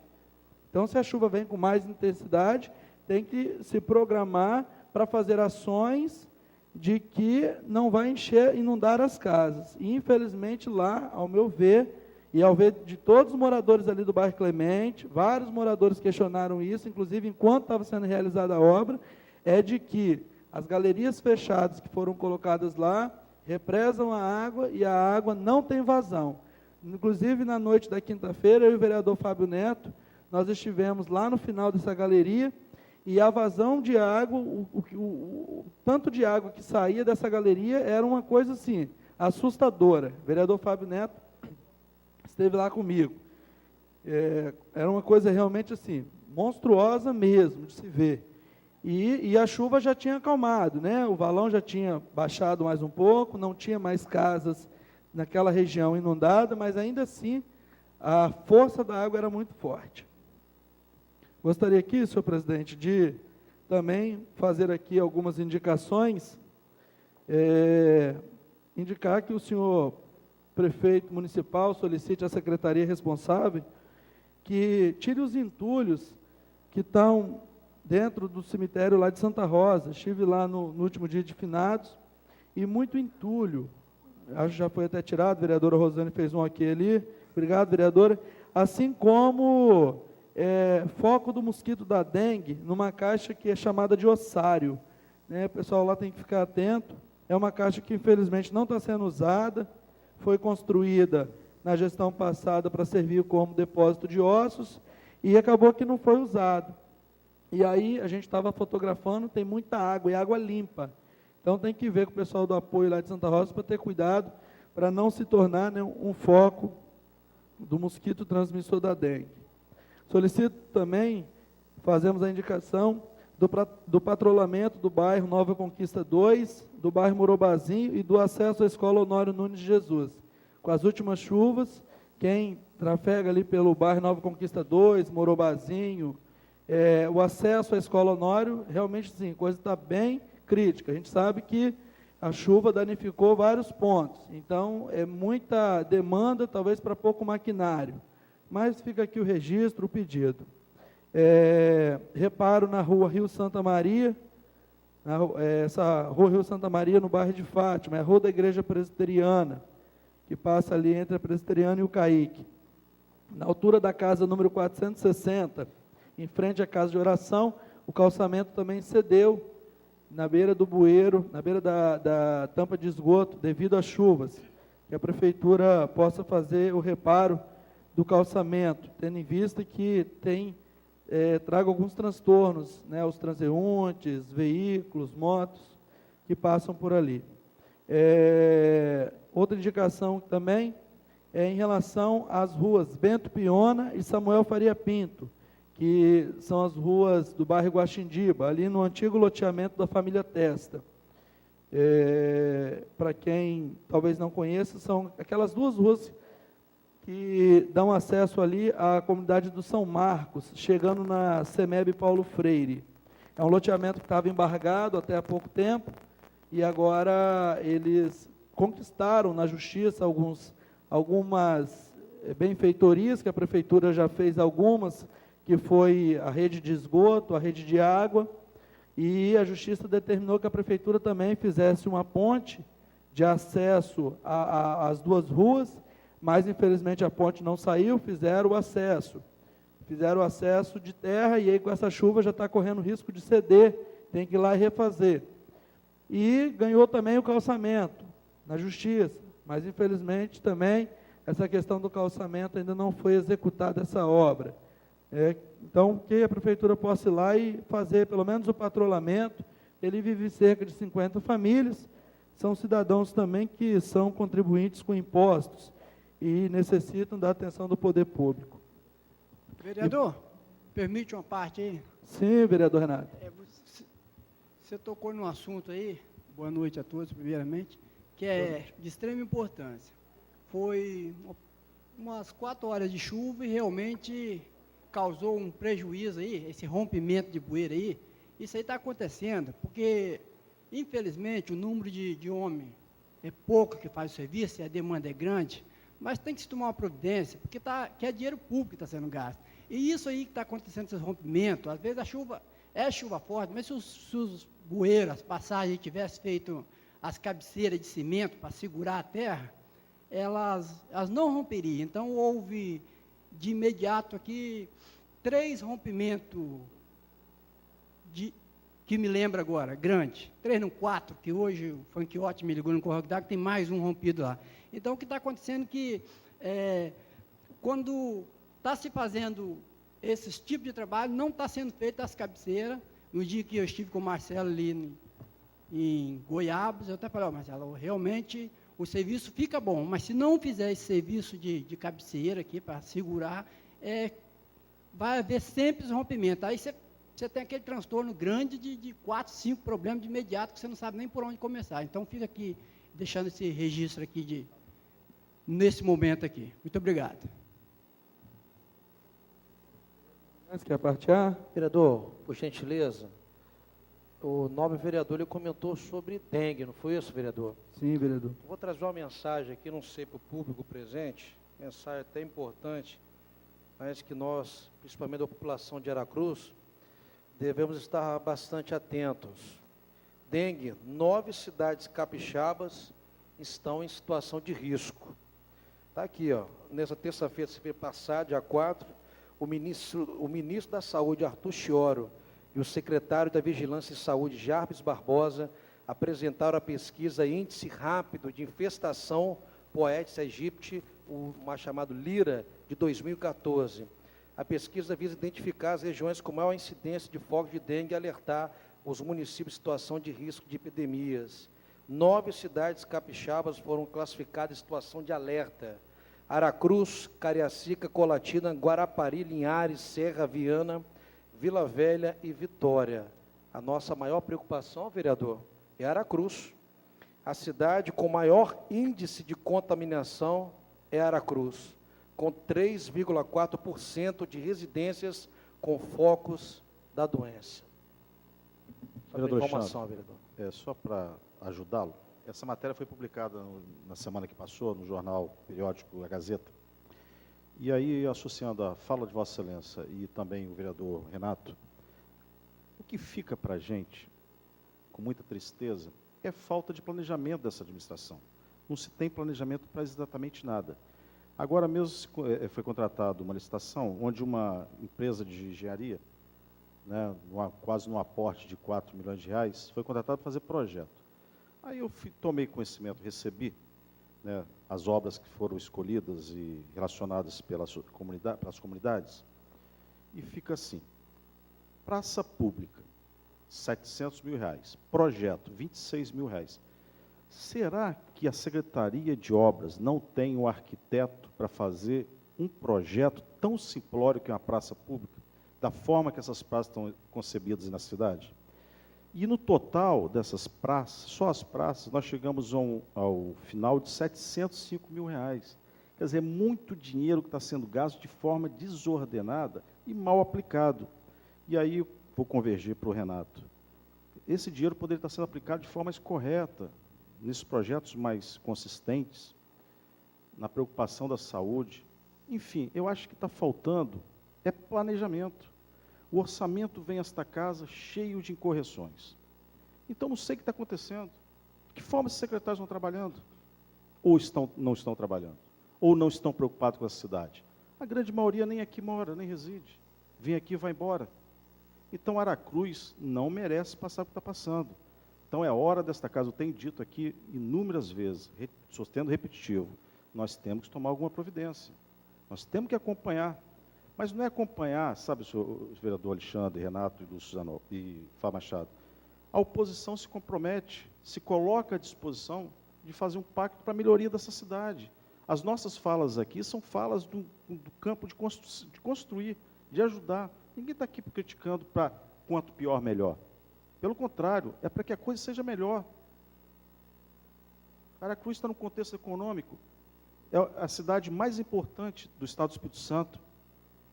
Então, se a chuva vem com mais intensidade, tem que se programar para fazer ações de que não vai inundar as casas. E, infelizmente, lá, ao meu ver, e ao ver de todos os moradores ali do bairro Clemente, vários moradores questionaram isso, inclusive enquanto estava sendo realizada a obra, é de que as galerias fechadas que foram colocadas lá represam a água e a água não tem vazão. Inclusive, na noite da quinta-feira, eu e o vereador Fábio Neto, nós estivemos lá no final dessa galeria, e a vazão de água, o tanto de água que saía dessa galeria era uma coisa assim, assustadora. O vereador Fábio Neto esteve lá comigo. Era uma coisa realmente assim, monstruosa mesmo de se ver. E a chuva já tinha acalmado, né? O valão já tinha baixado mais um pouco, não tinha mais casas naquela região inundada, mas ainda assim a força da água era muito forte. Gostaria aqui, senhor presidente, de também fazer aqui algumas indicações, indicar que o senhor prefeito municipal solicite à secretaria responsável que tire os entulhos que estão dentro do cemitério lá de Santa Rosa. Estive lá no último dia de finados, e muito entulho, acho que já foi até tirado, a vereadora Rosane fez um aqui ali, obrigado, vereadora, assim como foco do mosquito da dengue, numa caixa que é chamada de ossário, né? O pessoal lá tem que ficar atento, é uma caixa que infelizmente não está sendo usada, foi construída na gestão passada para servir como depósito de ossos, e acabou que não foi usado. E aí a gente estava fotografando, tem muita água, e água limpa, então tem que ver com o pessoal do apoio lá de Santa Rosa para ter cuidado, para não se tornar, né, um foco do mosquito transmissor da dengue. Solicito também, fazemos a indicação do patrulhamento do bairro Nova Conquista 2, do bairro Morobazinho e do acesso à escola Honório Nunes de Jesus. Com as últimas chuvas, quem trafega ali pelo bairro Nova Conquista 2, Morobazinho, o acesso à escola Honório, realmente sim, a coisa está bem crítica. A gente sabe que a chuva danificou vários pontos, então é muita demanda, talvez para pouco maquinário. Mas fica aqui o registro, o pedido. Reparo na rua Rio Santa Maria, essa rua Rio Santa Maria no bairro de Fátima, é a rua da Igreja Presbiteriana, que passa ali entre a Presbiteriana e o Caíque. Na altura da casa número 460, em frente à casa de oração, o calçamento também cedeu, na beira do bueiro, na beira da tampa de esgoto, devido às chuvas, que a prefeitura possa fazer o reparo do calçamento, tendo em vista que traga alguns transtornos, né, os transeuntes, veículos, motos, que passam por ali. Outra indicação também é em relação às ruas Bento Piona e Samuel Faria Pinto, que são as ruas do bairro Guaxindiba, ali no antigo loteamento da família Testa. Para quem talvez não conheça, são aquelas duas ruas que dão acesso ali à comunidade do São Marcos, chegando na CEMEB Paulo Freire. É um loteamento que estava embargado até há pouco tempo, e agora eles conquistaram na justiça algumas benfeitorias, que a prefeitura já fez algumas, que foi a rede de esgoto, a rede de água, e a Justiça determinou que a Prefeitura também fizesse uma ponte de acesso às duas ruas, mas infelizmente a ponte não saiu, fizeram o acesso de terra, e aí com essa chuva já está correndo risco de ceder, tem que ir lá e refazer. E ganhou também o calçamento na Justiça, mas infelizmente também essa questão do calçamento ainda não foi executada essa obra. Então, que a Prefeitura possa ir lá e fazer pelo menos o patrulhamento. Ele vive cerca de 50 famílias, são cidadãos também que são contribuintes com impostos e necessitam da atenção do poder público. Vereador, permite uma parte aí? Sim, vereador Renato. Você tocou num assunto aí, boa noite a todos, primeiramente, que é de extrema importância. Foi umas 4 horas de chuva e realmente causou um prejuízo aí, esse rompimento de bueira aí. Isso aí está acontecendo, porque, infelizmente, o número de homens é pouco que faz o serviço, e a demanda é grande, mas tem que se tomar uma providência, porque que é dinheiro público que está sendo gasto. E isso aí que está acontecendo, esses rompimentos, às vezes a chuva é chuva forte, mas se os bueiros, as passagens tivessem feito as cabeceiras de cimento para segurar a terra, elas não romperiam. Então, houve de imediato aqui 3 rompimentos, que me lembro agora, grande. 3 não 4, que hoje o Funkiote me ligou no Correio d'Água, tem mais um rompido lá. Então, o que está acontecendo é que, quando está se fazendo esses tipos de trabalho, não está sendo feito as cabeceiras. No dia que eu estive com o Marcelo ali em Goiabas, eu até falei, Marcelo, realmente o serviço fica bom, mas se não fizer esse serviço de cabeceira aqui para segurar, vai haver sempre os rompimentos. Aí você tem aquele transtorno grande de 4, 5 problemas de imediato, que você não sabe nem por onde começar. Então, fica aqui, deixando esse registro aqui, nesse momento aqui. Muito obrigado. Você quer partilhar? Vereador, por gentileza, o nobre vereador ele comentou sobre dengue, não foi isso, vereador? Sim, vereador. Vou trazer uma mensagem aqui, não sei para o público presente, mensagem até importante, mas que nós, principalmente a população de Aracruz, devemos estar bastante atentos. Dengue, 9 cidades capixabas estão em situação de risco. Está aqui, ó, nessa terça-feira passada, dia 4, o ministro da Saúde, Arthur Chioro, e o secretário da Vigilância e Saúde, Jarbes Barbosa, apresentaram a pesquisa Índice Rápido de Infestação por Aedes aegypti, o mais chamado LIRA, de 2014. A pesquisa visa identificar as regiões com maior incidência de focos de dengue e alertar os municípios em situação de risco de epidemias. 9 cidades capixabas foram classificadas em situação de alerta: Aracruz, Cariacica, Colatina, Guarapari, Linhares, Serra, Viana, Vila Velha e Vitória. A nossa maior preocupação, vereador, é Aracruz. A cidade com maior índice de contaminação é Aracruz, com 3,4% de residências com focos da doença. Vereador Informação, vereador. Só para ajudá-lo, essa matéria foi publicada na semana que passou, no jornal periódico A Gazeta. E aí, associando a fala de Vossa Excelência e também o vereador Renato, o que fica para a gente, com muita tristeza, é falta de planejamento dessa administração. Não se tem planejamento para exatamente nada. Agora mesmo foi contratada uma licitação onde uma empresa de engenharia, né, quase num aporte de 4 milhões de reais, foi contratada para fazer projeto. Aí eu tomei conhecimento, recebi, né, as obras que foram escolhidas e relacionadas pelas comunidades, e fica assim: praça pública, 700 mil reais, projeto, 26 mil reais. Será que a Secretaria de Obras não tem um arquiteto para fazer um projeto tão simplório que é uma praça pública, da forma que essas praças estão concebidas na cidade? E no total dessas praças, só as praças, nós chegamos ao final de 705 mil reais. Quer dizer, é muito dinheiro que está sendo gasto de forma desordenada e mal aplicado. E aí eu vou convergir para o Renato. Esse dinheiro poderia estar sendo aplicado de forma mais correta, nesses projetos mais consistentes, na preocupação da saúde. Enfim, eu acho que está faltando planejamento. O orçamento vem a esta casa cheio de incorreções. Então, não sei o que está acontecendo. De que forma esses secretários estão trabalhando? Ou não estão trabalhando? Ou não estão preocupados com essa cidade? A grande maioria nem aqui mora, nem reside. Vem aqui e vai embora. Então, Aracruz não merece passar o que está passando. Então, é hora desta casa, eu tenho dito aqui inúmeras vezes, sendo repetitivo, nós temos que tomar alguma providência. Nós temos que acompanhar. Mas não é acompanhar, sabe, o vereador Alexandre, Renato e Lúcio Zanotto e Fá Machado, a oposição se compromete, se coloca à disposição de fazer um pacto para a melhoria dessa cidade. As nossas falas aqui são falas do campo de construir, de ajudar. Ninguém está aqui criticando para quanto pior, melhor. Pelo contrário, é para que a coisa seja melhor. Aracruz está no contexto econômico. É a cidade mais importante do estado do Espírito Santo.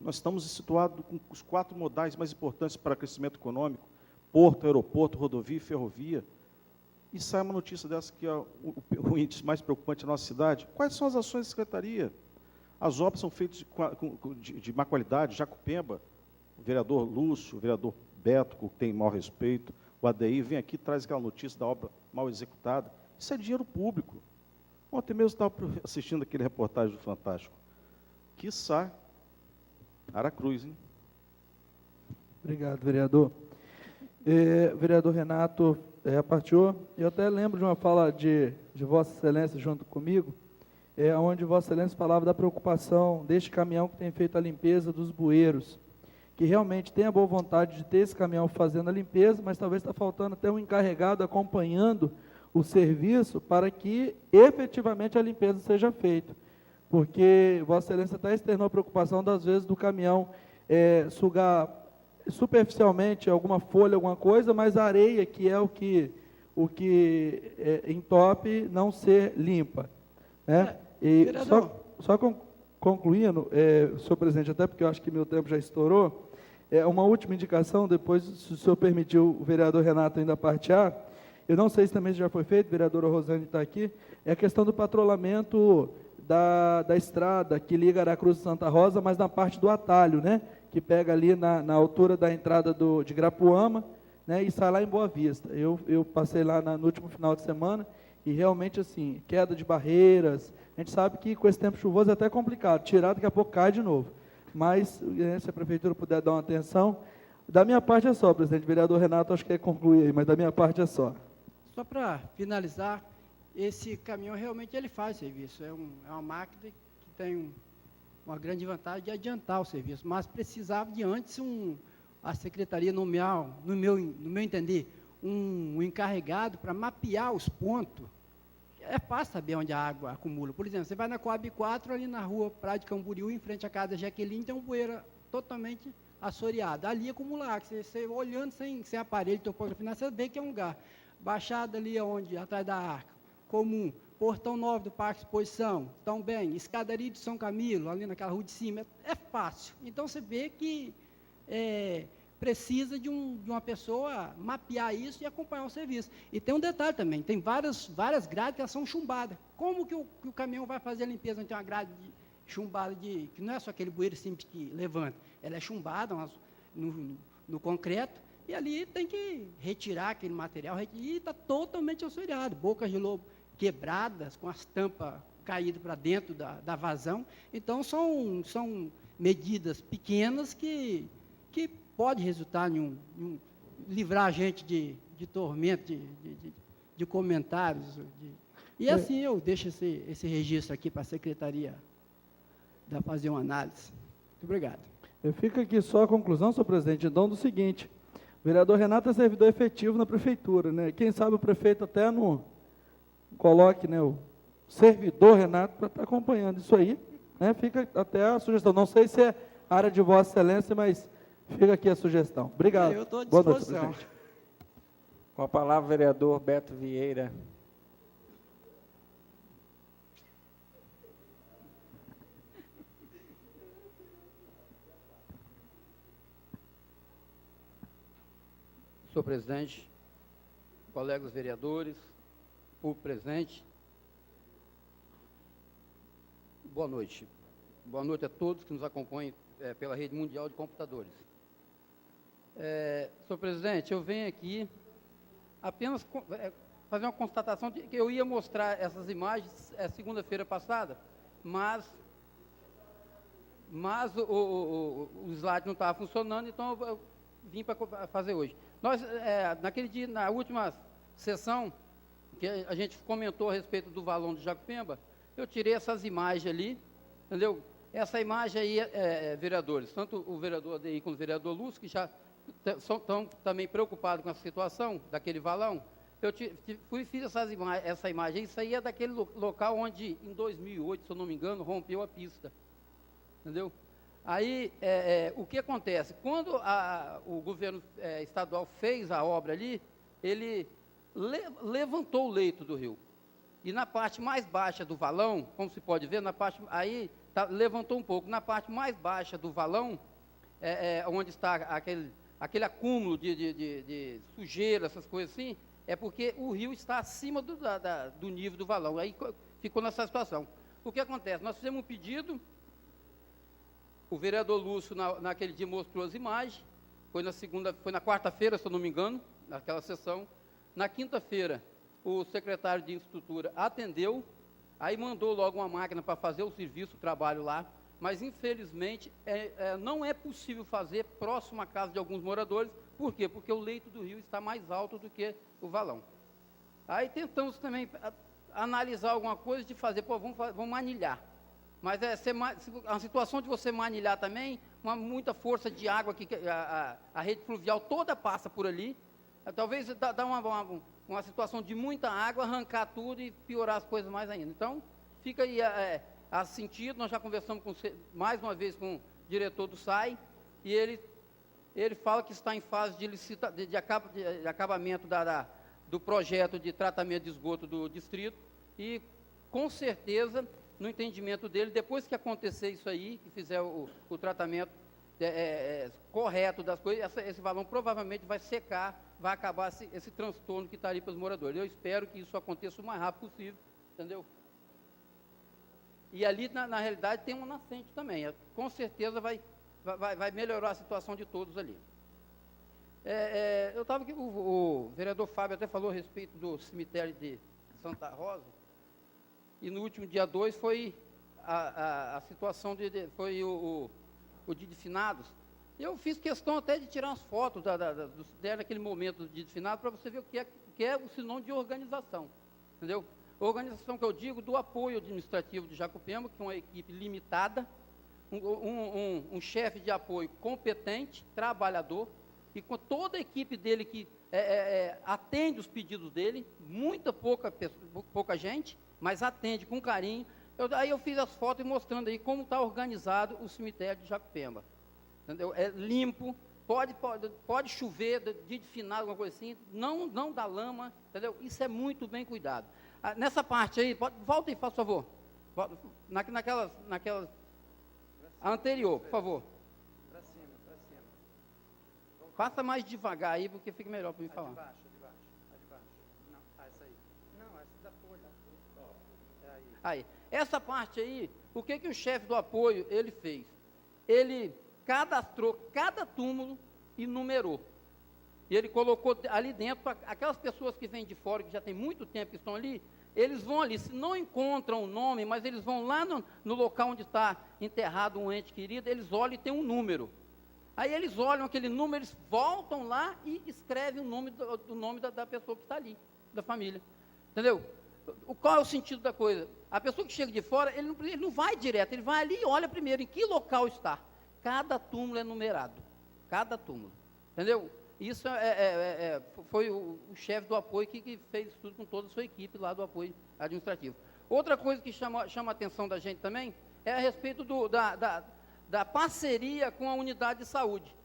Nós estamos situados com os 4 modais mais importantes para crescimento econômico: porto, aeroporto, rodovia e ferrovia. E sai uma notícia dessa que é o índice mais preocupante da nossa cidade. Quais são as ações da secretaria? As obras são feitas de má qualidade. Jacupemba, o vereador Lúcio, o vereador Beto, que tem maior respeito, o ADI, vem aqui e traz aquela notícia da obra mal executada. Isso é dinheiro público. Ontem mesmo estava assistindo aquele reportagem do Fantástico. Quiçá Aracruz, hein? Obrigado, vereador. Vereador Renato partiu. Eu até lembro de uma fala de Vossa Excelência junto comigo, onde Vossa Excelência falava da preocupação deste caminhão que tem feito a limpeza dos bueiros, que realmente tem a boa vontade de ter esse caminhão fazendo a limpeza, mas talvez está faltando até um encarregado acompanhando o serviço para que efetivamente a limpeza seja feita. Porque Vossa Excelência até externou a preocupação das vezes do caminhão sugar superficialmente alguma folha, alguma coisa, mas a areia, que é o que entope, não ser limpa. Né? E só concluindo, senhor presidente, até porque eu acho que meu tempo já estourou, uma última indicação, depois, se o senhor permitiu o vereador Renato ainda partear, eu não sei se também já foi feito, a vereadora Rosane está aqui, é a questão do patrulhamento da estrada que liga Aracruz e Santa Rosa, mas na parte do atalho, né? Que pega ali na altura da entrada de Grapuama, né? E sai lá em Boa Vista. Eu passei lá no último final de semana e realmente, assim, queda de barreiras. A gente sabe que com esse tempo chuvoso é até complicado, tirar daqui a pouco cai de novo. Mas, se a prefeitura puder dar uma atenção, da minha parte é só, presidente. O vereador Renato acho que quer concluir aí, mas da minha parte é só. Só para finalizar, esse caminhão realmente ele faz serviço. É uma máquina que tem uma grande vantagem de adiantar o serviço, mas precisava de antes a secretaria nomear, no meu entender, um encarregado para mapear os pontos. É fácil saber onde a água acumula. Por exemplo, você vai na Coab 4, ali na rua Praia de Camboriú, em frente à casa da Jaqueline, tem um bueiro totalmente assoreado. Ali acumula água. Você olhando sem aparelho de topografia, você vê que é um lugar. Baixada ali onde, atrás da arca, comum. Portão 9 do Parque Exposição, também. Escadaria de São Camilo, ali naquela rua de cima. É fácil. Então, você vê que precisa de uma pessoa mapear isso e acompanhar o serviço. E tem um detalhe também, tem várias grades que elas são chumbadas. Como que o caminhão vai fazer a limpeza? Não tem uma grade chumbada, que não é só aquele bueiro simples que levanta, ela é chumbada no concreto, e ali tem que retirar aquele material, e está totalmente assoreado, bocas de lobo quebradas, com as tampas caídas para dentro da vazão. Então, são medidas pequenas que pode resultar em livrar a gente de tormento, de comentários. E assim eu deixo esse registro aqui para a secretaria fazer uma análise. Muito obrigado. Eu fico aqui só a conclusão, senhor presidente, então, do seguinte: o vereador Renato é servidor efetivo na prefeitura, né? Quem sabe o prefeito até coloque, né, o servidor Renato para estar acompanhando isso aí, né? Fica até a sugestão. Não sei se é área de Vossa Excelência, mas fica aqui a sugestão. Obrigado. Eu estou à Boa noite, disposição. presidente. Com a palavra, o vereador Beto Vieira. Senhor presidente, colegas vereadores, público presente, boa noite. Boa noite a todos que nos acompanham pela rede mundial de computadores. Senhor presidente, eu venho aqui apenas fazer uma constatação de que eu ia mostrar essas imagens segunda-feira passada, mas o slide não estava funcionando, então eu vim para fazer hoje. Nós, naquele dia, na última sessão, que a gente comentou a respeito do valão de Jacupemba, eu tirei essas imagens ali, entendeu? Essa imagem aí, vereadores, tanto o vereador ADI como o vereador Lúcio, que já estão também preocupados com a situação daquele valão, eu fiz essa imagem. Isso aí é daquele local onde, em 2008, se eu não me engano, rompeu a pista. Entendeu? Aí, o que acontece? Quando o governo estadual fez a obra ali, ele levantou o leito do rio. E na parte mais baixa do valão, como se pode ver, aí levantou um pouco. Na parte mais baixa do valão, onde está aquele acúmulo de sujeira, essas coisas assim, é porque o rio está acima do nível do valão. Aí ficou nessa situação. O que acontece? Nós fizemos um pedido, o vereador Lúcio, naquele dia, mostrou as imagens, foi na quarta-feira, se eu não me engano, naquela sessão. Na quinta-feira, o secretário de Infraestrutura atendeu, aí mandou logo uma máquina para fazer o serviço, o trabalho lá, mas, infelizmente, não é possível fazer próximo à casa de alguns moradores. Por quê? Porque o leito do rio está mais alto do que o valão. Aí tentamos também analisar alguma coisa de fazer, vamos manilhar. Mas a situação de você manilhar também, muita força de água, que a rede fluvial toda passa por ali, talvez dá uma situação de muita água, arrancar tudo e piorar as coisas mais ainda. Então, fica aí a sentido. Nós já conversamos mais uma vez com o diretor do SAI, e ele fala que está em fase de acabamento do projeto de tratamento de esgoto do distrito, e com certeza, no entendimento dele, depois que acontecer isso aí, que fizer o tratamento correto das coisas, esse valão provavelmente vai secar, vai acabar esse transtorno que está ali para os moradores. Eu espero que isso aconteça o mais rápido possível, entendeu? E ali, na realidade, tem uma nascente também. Com certeza vai melhorar a situação de todos ali. Eu estava aqui, o vereador Fábio até falou a respeito do cemitério de Santa Rosa, e no último dia 2 foi a situação foi o dia de finados. Eu fiz questão até de tirar umas fotos daquele momento do dia de finados, para você ver o que é o sinônimo de organização, entendeu? Organização que eu digo do apoio administrativo de Jacupemba, que é uma equipe limitada, um chefe de apoio competente, trabalhador, e com toda a equipe dele que atende os pedidos dele, pouca gente, mas atende com carinho. Aí eu fiz as fotos mostrando aí como está organizado o cemitério de Jacupemba. Entendeu? É limpo, pode chover, dia de final, alguma coisa assim, não dá lama, entendeu? Isso é muito bem cuidado. Nessa parte aí, volta aí, por favor. Naquelas anterior, por favor. Para cima. Passa mais devagar aí, porque fica melhor para mim falar. De baixo. Não, essa aí. Não, essa da folha. Aí. Essa parte aí, o que o chefe do apoio, ele fez? Ele cadastrou cada túmulo e numerou. E ele colocou ali dentro, para aquelas pessoas que vêm de fora, que já tem muito tempo que estão ali, eles vão ali, se não encontram o nome, mas eles vão lá no local onde está enterrado um ente querido, eles olham e tem um número. Aí eles olham aquele número, eles voltam lá e escrevem o nome da pessoa que está ali, da família. Entendeu? Qual é o sentido da coisa? A pessoa que chega de fora, ele não vai direto, ele vai ali e olha primeiro em que local está. Cada túmulo é numerado. Cada túmulo. Entendeu? Isso foi o chefe do apoio que fez tudo com toda a sua equipe lá do apoio administrativo. Outra coisa que chama a atenção da gente também é a respeito da parceria com a unidade de saúde.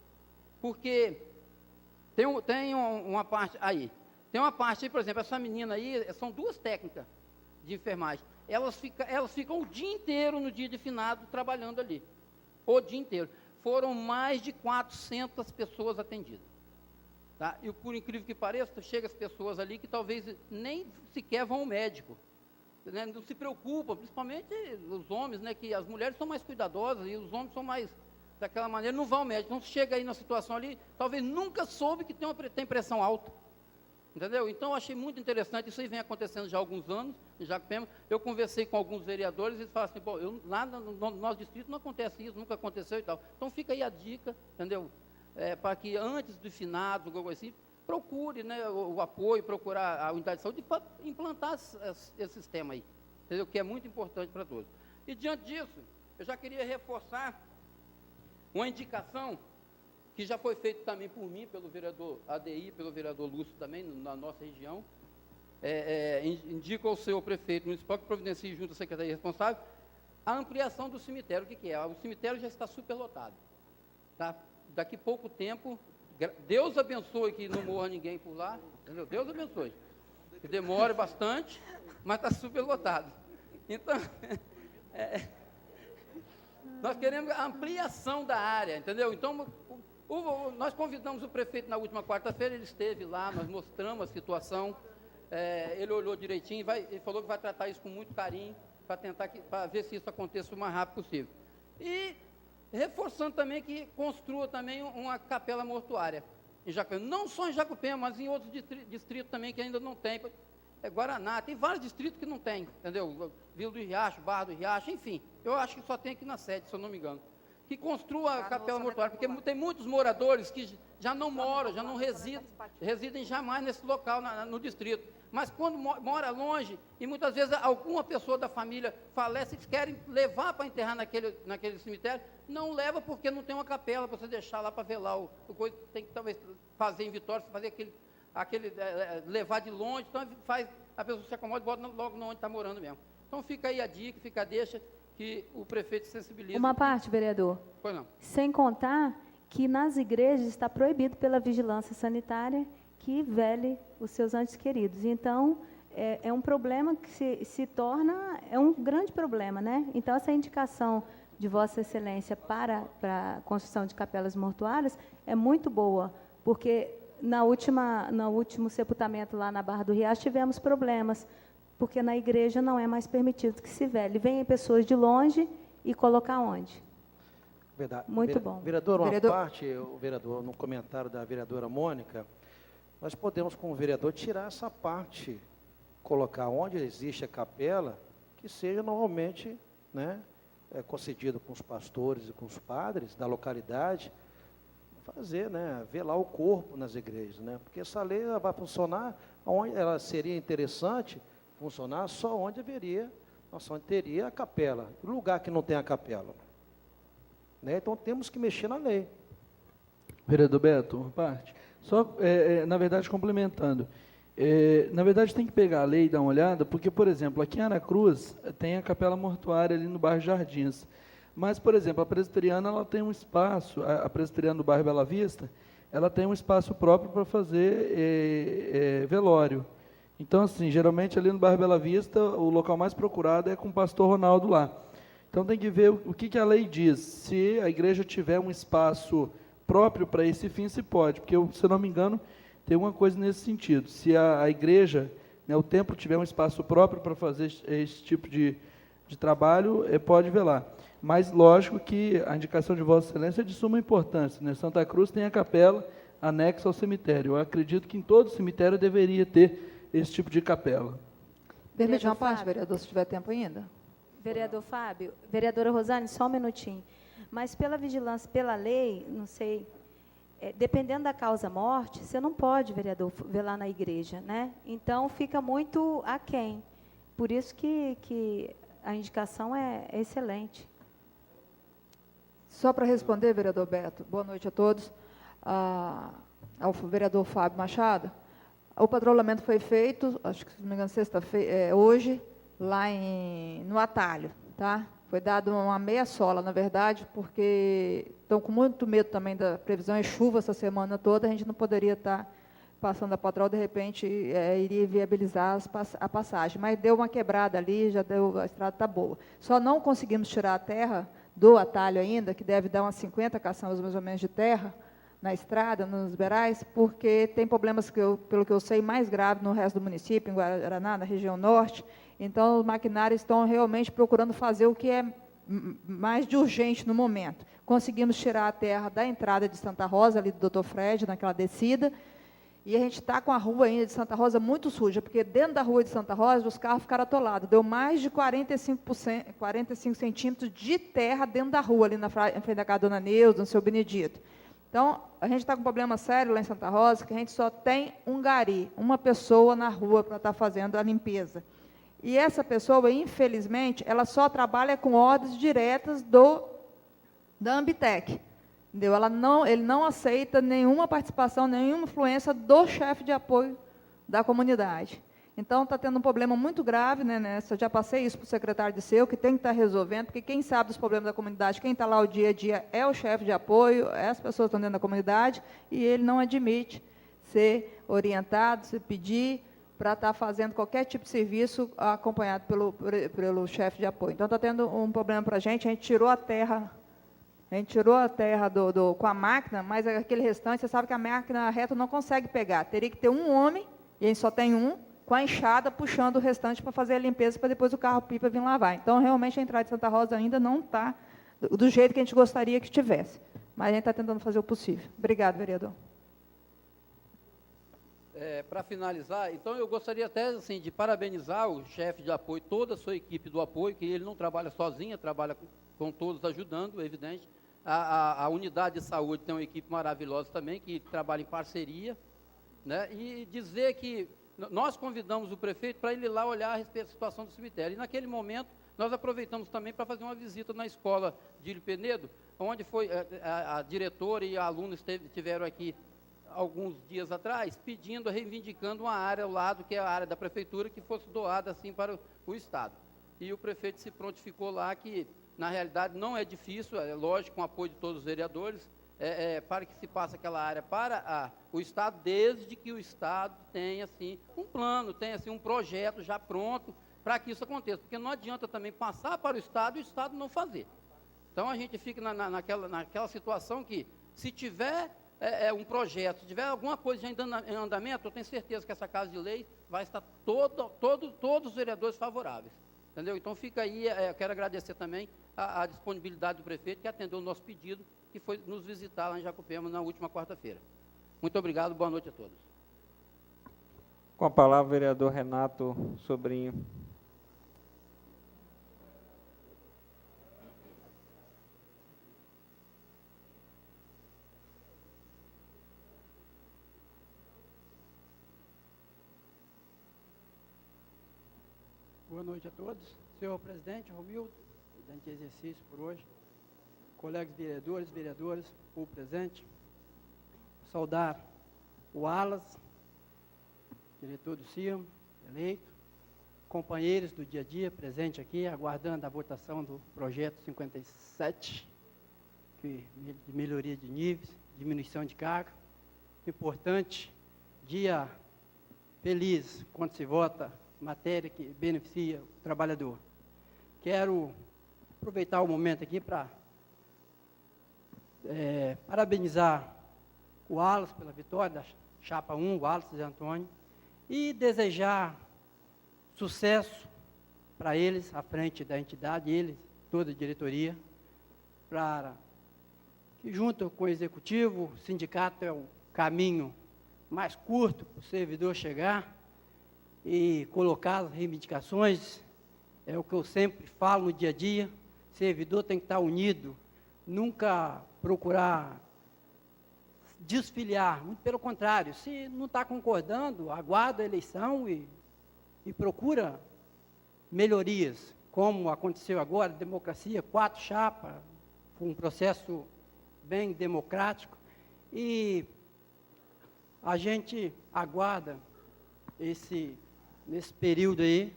Porque tem uma parte aí. Tem uma parte aí, por exemplo, essa menina aí, são duas técnicas de enfermagem. Elas ficam o dia inteiro no dia de finado trabalhando ali. O dia inteiro. Foram mais de 400 pessoas atendidas. Tá? E por incrível que pareça, chega as pessoas ali que talvez nem sequer vão ao médico. Né? Não se preocupam, principalmente os homens, né? Que as mulheres são mais cuidadosas e os homens são mais daquela maneira, não vão ao médico. Então, chega aí na situação ali, talvez nunca soube que tem pressão alta. Entendeu? Então, eu achei muito interessante, isso aí vem acontecendo já há alguns anos, em Jacupema. Eu conversei com alguns vereadores e eles falaram assim, pô, lá no nosso distrito não acontece isso, nunca aconteceu e tal. Então, fica aí a dica, entendeu? Para que antes do finado, algo assim, procure, né, o apoio, procurar a unidade de saúde para implantar esse sistema aí, entendeu? Que é muito importante para todos. E, diante disso, eu já queria reforçar uma indicação que já foi feito também por mim, pelo vereador ADI, pelo vereador Lúcio também, na nossa região. Indico ao senhor prefeito municipal que providencie junto à secretaria responsável a ampliação do cemitério. O que é? O cemitério já está superlotado. Tá? Daqui a pouco tempo, Deus abençoe que não morra ninguém por lá, entendeu? Deus abençoe. Que demore bastante, mas está superlotado. Então, nós queremos a ampliação da área, entendeu? Então, nós convidamos o prefeito na última quarta-feira, ele esteve lá, nós mostramos a situação, ele olhou direitinho, ele falou que vai tratar isso com muito carinho, para ver se isso aconteça o mais rápido possível. E reforçando também que construa também uma capela mortuária em Jacupema, não só em Jacupema, mas em outros distritos também que ainda não tem. Guaraná, tem vários distritos que não tem, entendeu? Vila do Riacho, Barra do Riacho, enfim. Eu acho que só tem aqui na sede, se eu não me engano. Que construa a capela mortuária, porque tem muitos moradores que já não moram, já não residem jamais nesse local, no distrito. Mas quando mora longe, e muitas vezes alguma pessoa da família falece, eles querem levar para enterrar naquele cemitério, não leva porque não tem uma capela para você deixar lá para velar o coisa, tem que talvez fazer em Vitória, fazer levar de longe, então a pessoa se acomoda e bota logo onde está morando mesmo. Então fica aí a dica, fica a deixa, que o prefeito sensibiliza. Uma parte, vereador. Pois não. Sem contar que nas igrejas está proibido pela vigilância sanitária que vele os seus entes queridos. Então, é um problema que se torna, é um grande problema, né? Então, essa indicação de Vossa Excelência para a construção de capelas mortuárias é muito boa, porque no último sepultamento lá na Barra do Riacho tivemos problemas, porque na igreja não é mais permitido que se vele. Vêm pessoas de longe e colocar onde? Verdade. Muito bom. Vereador, uma parte, o vereador, no comentário da vereadora Mônica, nós podemos, como vereador, tirar essa parte, colocar onde existe a capela, que seja normalmente, né, concedido com os pastores e com os padres da localidade, fazer, né, velar o corpo nas igrejas, né, porque essa lei ela vai funcionar, onde ela seria interessante funcionar só onde teria a capela, lugar que não tem a capela, né, então temos que mexer na lei. Vereador Beto, uma parte. Só, na verdade, complementando, na verdade tem que pegar a lei e dar uma olhada, porque, por exemplo, aqui em Aracruz tem a capela mortuária ali no bairro Jardins, mas, por exemplo, a presbiteriana ela tem um espaço, a presbiteriana do bairro Bela Vista, ela tem um espaço próprio para fazer velório. Então, assim, geralmente ali no bairro Bela Vista, o local mais procurado é com o pastor Ronaldo lá. Então tem que ver o que a lei diz. Se a igreja tiver um espaço próprio para esse fim, se pode, porque, se eu não me engano, tem uma coisa nesse sentido. Se a igreja, né, o templo tiver um espaço próprio para fazer esse tipo de trabalho, pode velar. Mas, lógico que a indicação de Vossa Excelência é de suma importância, né? Santa Cruz tem a capela anexa ao cemitério. Eu acredito que em todo cemitério deveria ter esse tipo de capela. Permite uma parte, vereador, se tiver tempo ainda? Vereador Fábio, vereadora Rosane, só um minutinho. Mas pela vigilância, pela lei, não sei, dependendo da causa morte, você não pode, vereador, velar na igreja, né? Então, fica muito aquém. Por isso que a indicação é excelente. Só para responder, vereador Beto, boa noite a todos, ao vereador Fábio Machado, o patrulhamento foi feito, acho que, se não me engano, sexta-feira, hoje, lá no Atalho, tá? Foi dado uma meia sola, na verdade, porque estão com muito medo também da previsão de chuva essa semana toda, a gente não poderia estar passando a patrol, de repente, iria viabilizar a passagem. Mas deu uma quebrada ali, a estrada está boa. Só não conseguimos tirar a terra do atalho ainda, que deve dar umas 50 caçambas mais ou menos de terra na estrada, nos beirais, porque tem problemas, pelo que eu sei, mais graves no resto do município, em Guaraná, na região norte. Então, os maquinários estão realmente procurando fazer o que é mais de urgente no momento. Conseguimos tirar a terra da entrada de Santa Rosa, ali do Dr. Fred, naquela descida, e a gente está com a rua ainda de Santa Rosa muito suja, porque dentro da rua de Santa Rosa os carros ficaram atolados. Deu mais de 45 centímetros de terra dentro da rua, ali em frente da casa da Dona Neuza, no Seu Benedito. Então, a gente está com um problema sério lá em Santa Rosa, que a gente só tem um gari, uma pessoa na rua para estar fazendo a limpeza. E essa pessoa, infelizmente, ela só trabalha com ordens diretas da Ambitec. Entendeu? Ele não aceita nenhuma participação, nenhuma influência do chefe de apoio da comunidade. Então, está tendo um problema muito grave, né, eu já passei isso para o secretário de SEU, que tem que estar resolvendo, porque quem sabe dos problemas da comunidade, quem está lá o dia a dia é o chefe de apoio, é as pessoas que estão dentro da comunidade, e ele não admite ser orientado, se pedir para estar fazendo qualquer tipo de serviço acompanhado pelo chefe de apoio. Então, está tendo um problema para a gente tirou a terra com a máquina, mas aquele restante, você sabe que a máquina reta não consegue pegar. Teria que ter um homem, e a gente só tem um, com a enxada puxando o restante para fazer a limpeza, para depois o carro-pipa vir lavar. Então, realmente, a entrada de Santa Rosa ainda não está do jeito que a gente gostaria que estivesse. Mas a gente está tentando fazer o possível. Obrigado, vereador. Para finalizar, então, eu gostaria até assim, de parabenizar o chefe de apoio, toda a sua equipe do apoio, que ele não trabalha sozinho, trabalha com todos ajudando, é evidente. A unidade de saúde tem uma equipe maravilhosa também, que trabalha em parceria, né? E dizer que nós convidamos o prefeito para ele ir lá olhar a respeito da situação do cemitério. E naquele momento, nós aproveitamos também para fazer uma visita na escola Dílio Penedo, onde foi a diretora e a aluna estiveram aqui alguns dias atrás, pedindo, reivindicando uma área ao lado, que é a área da prefeitura, que fosse doada assim para o Estado. E o prefeito se prontificou lá que, na realidade, não é difícil, é lógico, com o apoio de todos os vereadores, para que se passe aquela área para o Estado, desde que o Estado tenha, assim, um plano, tenha, assim, um projeto já pronto para que isso aconteça. Porque não adianta também passar para o Estado e o Estado não fazer. Então, a gente fica naquela situação que, se tiver um projeto, se tiver alguma coisa já em andamento, eu tenho certeza que essa Casa de Lei vai estar todos os vereadores favoráveis. Entendeu? Então, fica aí, eu quero agradecer também a disponibilidade do prefeito, que atendeu o nosso pedido, que foi nos visitar lá em Jacupema na última quarta-feira. Muito obrigado, boa noite a todos. Com a palavra, o vereador Renato Sobrinho. Boa noite a todos. Senhor presidente Romildo, presidente de exercício por hoje, colegas vereadores, vereadoras, público presente, saudar o Alas, diretor do CIAM, eleito, companheiros do dia a dia presente aqui, aguardando a votação do projeto 57, de melhoria de níveis, diminuição de carga. Importante, dia feliz quando se vota matéria que beneficia o trabalhador. Quero aproveitar o momento aqui para parabenizar o Wallace pela vitória da Chapa 1, o Wallace Zé Antônio, e desejar sucesso para eles, à frente da entidade, eles, toda a diretoria, para que, junto com o executivo, o sindicato é o caminho mais curto para o servidor chegar e colocar as reivindicações. É o que eu sempre falo no dia a dia, o servidor tem que estar unido, nunca procurar desfiliar, muito pelo contrário, se não está concordando, aguarda a eleição e procura melhorias, como aconteceu agora, democracia, 4 chapas, foi um processo bem democrático, e a gente aguarda nesse período aí,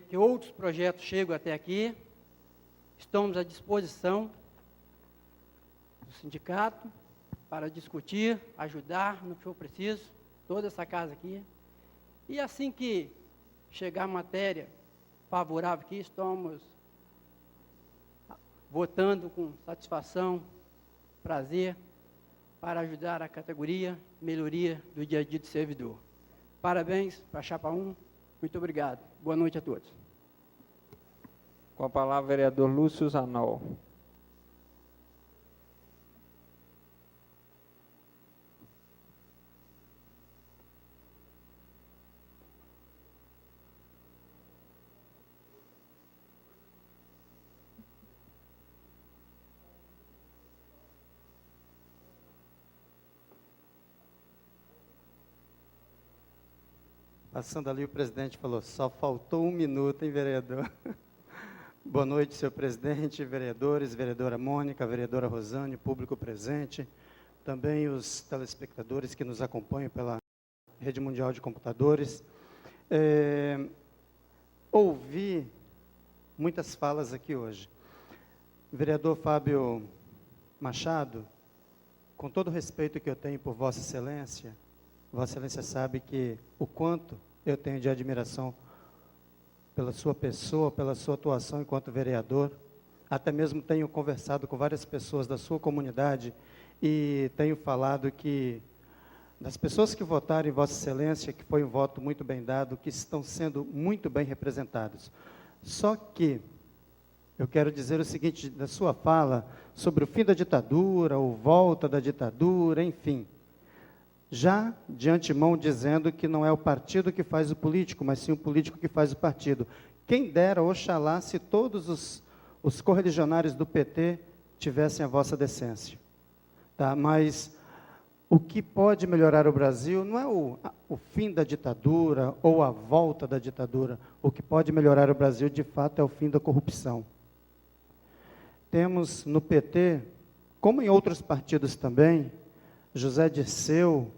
que outros projetos chegam até aqui. Estamos à disposição do sindicato para discutir, ajudar no que for preciso, toda essa casa aqui. E assim que chegar matéria favorável aqui, estamos votando com satisfação, prazer, para ajudar a categoria, melhoria do dia a dia do servidor. Parabéns para a Chapa 1, muito obrigado. Boa noite a todos. Com a palavra, vereador Lúcio Zanol. Passando ali, o presidente falou, só faltou 1 minuto, hein, vereador? Boa noite, senhor presidente, vereadores, vereadora Mônica, vereadora Rosane, público presente, também os telespectadores que nos acompanham pela Rede Mundial de Computadores. Ouvi muitas falas aqui hoje. Vereador Fábio Machado, com todo o respeito que eu tenho por Vossa Excelência sabe que o quanto eu tenho de admiração pela sua pessoa, pela sua atuação enquanto vereador. Até mesmo tenho conversado com várias pessoas da sua comunidade e tenho falado que, das pessoas que votaram em Vossa Excelência, que foi um voto muito bem dado, que estão sendo muito bem representados. Só que eu quero dizer o seguinte, da sua fala, sobre o fim da ditadura, ou volta da ditadura, enfim, já de antemão dizendo que não é o partido que faz o político, mas sim o político que faz o partido. Quem dera, oxalá, se todos os correligionários do PT tivessem a vossa decência. Tá? Mas o que pode melhorar o Brasil não é o fim da ditadura ou a volta da ditadura. O que pode melhorar o Brasil, de fato, é o fim da corrupção. Temos no PT, como em outros partidos também, José Dirceu,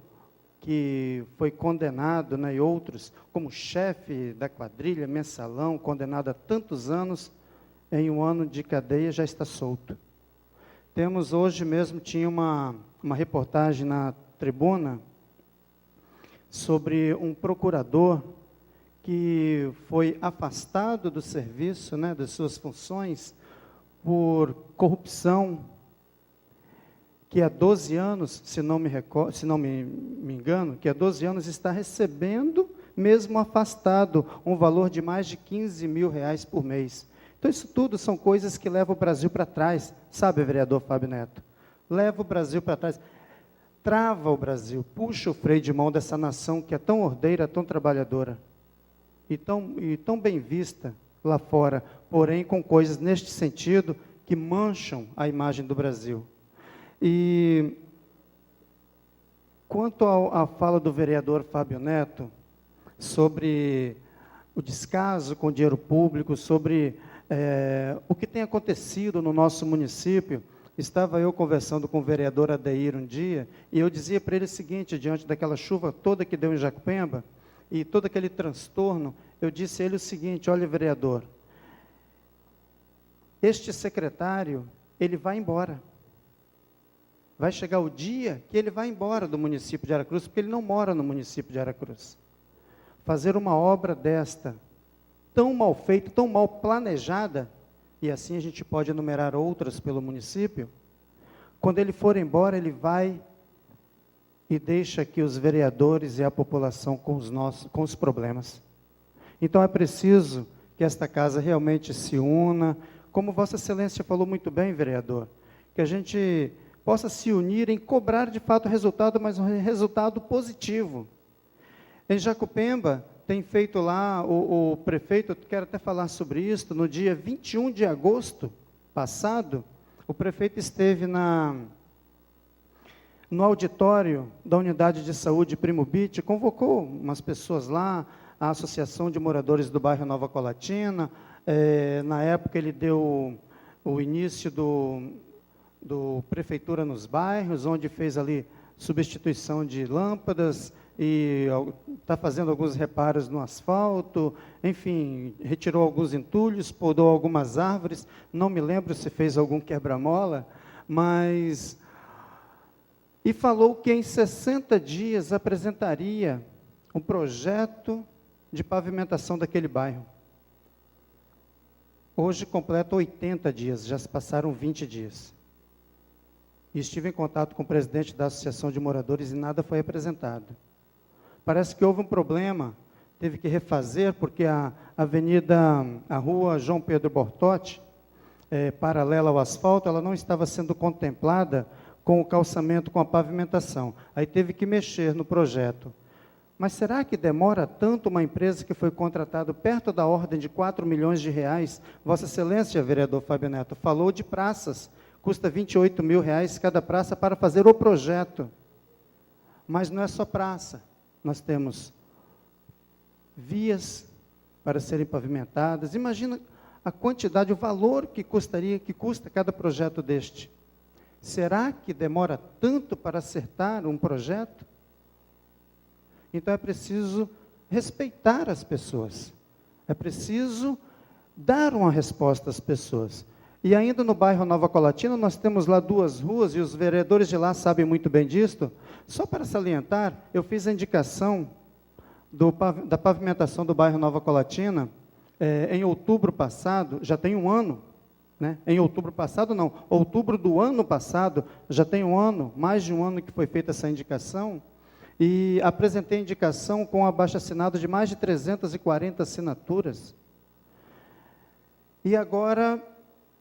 que foi condenado, né, e outros, como chefe da quadrilha, mensalão, condenado a tantos anos, em 1 ano de cadeia já está solto. Temos hoje mesmo, tinha uma reportagem na Tribuna sobre um procurador que foi afastado do serviço, né, das suas funções, por corrupção, que há 12 anos, se não me engano, que há 12 anos está recebendo, mesmo afastado, um valor de mais de R$15 mil por mês. Então, isso tudo são coisas que levam o Brasil para trás, sabe, vereador Fábio Neto? Leva o Brasil para trás, trava o Brasil, puxa o freio de mão dessa nação que é tão ordeira, tão trabalhadora, e tão bem vista lá fora, porém com coisas neste sentido que mancham a imagem do Brasil. E quanto à fala do vereador Fábio Neto, sobre o descaso com o dinheiro público, sobre o que tem acontecido no nosso município, estava eu conversando com o vereador Adeir um dia, e eu dizia para ele o seguinte, diante daquela chuva toda que deu em Jacupemba, e todo aquele transtorno, eu disse a ele o seguinte, olha, vereador, este secretário, ele vai embora. Vai chegar o dia que ele vai embora do município de Aracruz, porque ele não mora no município de Aracruz. Fazer uma obra desta, tão mal feita, tão mal planejada, e assim a gente pode enumerar outras pelo município, quando ele for embora, ele vai e deixa aqui os vereadores e a população com os problemas. Então é preciso que esta casa realmente se una, como Vossa Excelência falou muito bem, vereador, que a gente possa se unir em cobrar de fato o resultado, mas um resultado positivo. Em Jacupemba, tem feito lá, o prefeito, eu quero até falar sobre isso, no dia 21 de agosto passado, o prefeito esteve no auditório da Unidade de Saúde Primo Bit, convocou umas pessoas lá, a Associação de Moradores do Bairro Nova Colatina, na época ele deu o início do Prefeitura nos Bairros, onde fez ali substituição de lâmpadas, e está fazendo alguns reparos no asfalto, enfim, retirou alguns entulhos, podou algumas árvores, não me lembro se fez algum quebra-mola, mas... E falou que em 60 dias apresentaria um projeto de pavimentação daquele bairro. Hoje completa 80 dias, já se passaram 20 dias. E estive em contato com o presidente da Associação de Moradores e nada foi apresentado. Parece que houve um problema, teve que refazer, porque a rua João Pedro Bortotti, paralela ao asfalto, ela não estava sendo contemplada com o calçamento, com a pavimentação. Aí teve que mexer no projeto. Mas será que demora tanto uma empresa que foi contratada perto da ordem de R$4 milhões? Vossa Excelência, vereador Fábio Neto, falou de praças, custa R$28 mil cada praça para fazer o projeto. Mas não é só praça. Nós temos vias para serem pavimentadas. Imagina a quantidade, o valor que custa cada projeto deste. Será que demora tanto para acertar um projeto? Então é preciso respeitar as pessoas. É preciso dar uma resposta às pessoas. E ainda no bairro Nova Colatina, nós temos lá 2 ruas, e os vereadores de lá sabem muito bem disto. Só para salientar, eu fiz a indicação da pavimentação do bairro Nova Colatina em outubro passado, já tem um ano, né? Em outubro passado não, outubro do ano passado, já tem um ano, mais de um ano que foi feita essa indicação, e apresentei a indicação com abaixo-assinado de mais de 340 assinaturas. E agora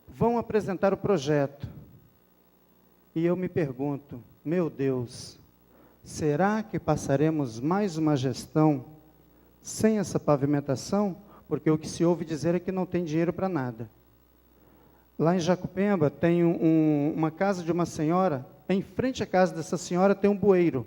vão apresentar o projeto. E eu me pergunto, meu Deus, será que passaremos mais uma gestão sem essa pavimentação? Porque o que se ouve dizer é que não tem dinheiro para nada. Lá em Jacupemba tem uma casa de uma senhora, em frente à casa dessa senhora tem um bueiro.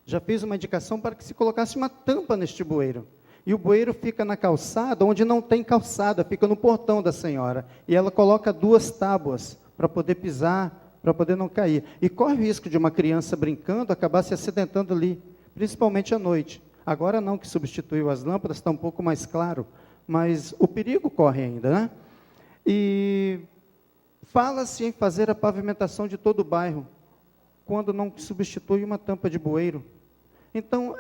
Já fiz uma indicação para que se colocasse uma tampa neste bueiro. E o bueiro fica na calçada, onde não tem calçada, fica no portão da senhora. E ela coloca 2 tábuas para poder pisar, para poder não cair. E corre o risco de uma criança brincando acabar se acidentando ali, principalmente à noite. Agora não, que substituiu as lâmpadas, está um pouco mais claro, mas o perigo corre ainda, né? E fala-se em fazer a pavimentação de todo o bairro, quando não substitui uma tampa de bueiro. Então,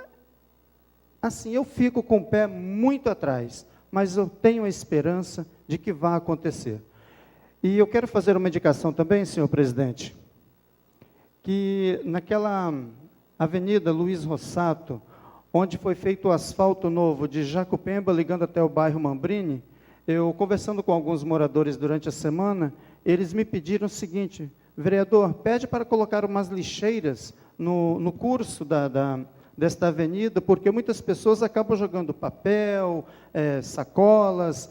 assim, eu fico com o pé muito atrás, mas eu tenho a esperança de que vai acontecer. E eu quero fazer uma indicação também, senhor presidente, que naquela avenida Luiz Rossato, onde foi feito o asfalto novo de Jacupemba, ligando até o bairro Mambrini, eu, conversando com alguns moradores durante a semana, eles me pediram o seguinte: vereador, pede para colocar umas lixeiras no curso desta avenida, porque muitas pessoas acabam jogando papel, sacolas,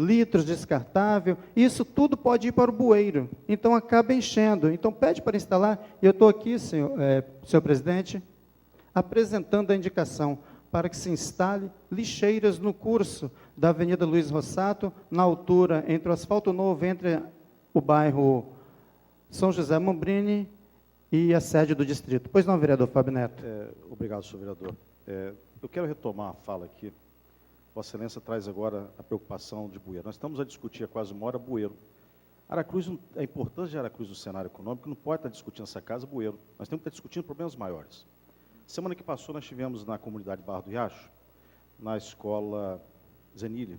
litros descartável, e isso tudo pode ir para o bueiro, então acaba enchendo. Então pede para instalar, e eu estou aqui, senhor presidente, apresentando a indicação para que se instale lixeiras no curso da Avenida Luiz Rossato, na altura entre o asfalto novo, entre o bairro São José Mambrini e a sede do distrito. Pois não, vereador Fábio Neto. Obrigado, senhor vereador. Eu quero retomar a fala aqui. Vossa Excelência traz agora a preocupação de bueiro. Nós estamos a discutir há quase uma hora bueiro. Aracruz, a importância de Aracruz no cenário econômico não pode estar discutindo essa casa bueiro. Nós temos que estar discutindo problemas maiores. Semana que passou, nós tivemos na comunidade Barra do Riacho, na escola Zenilha.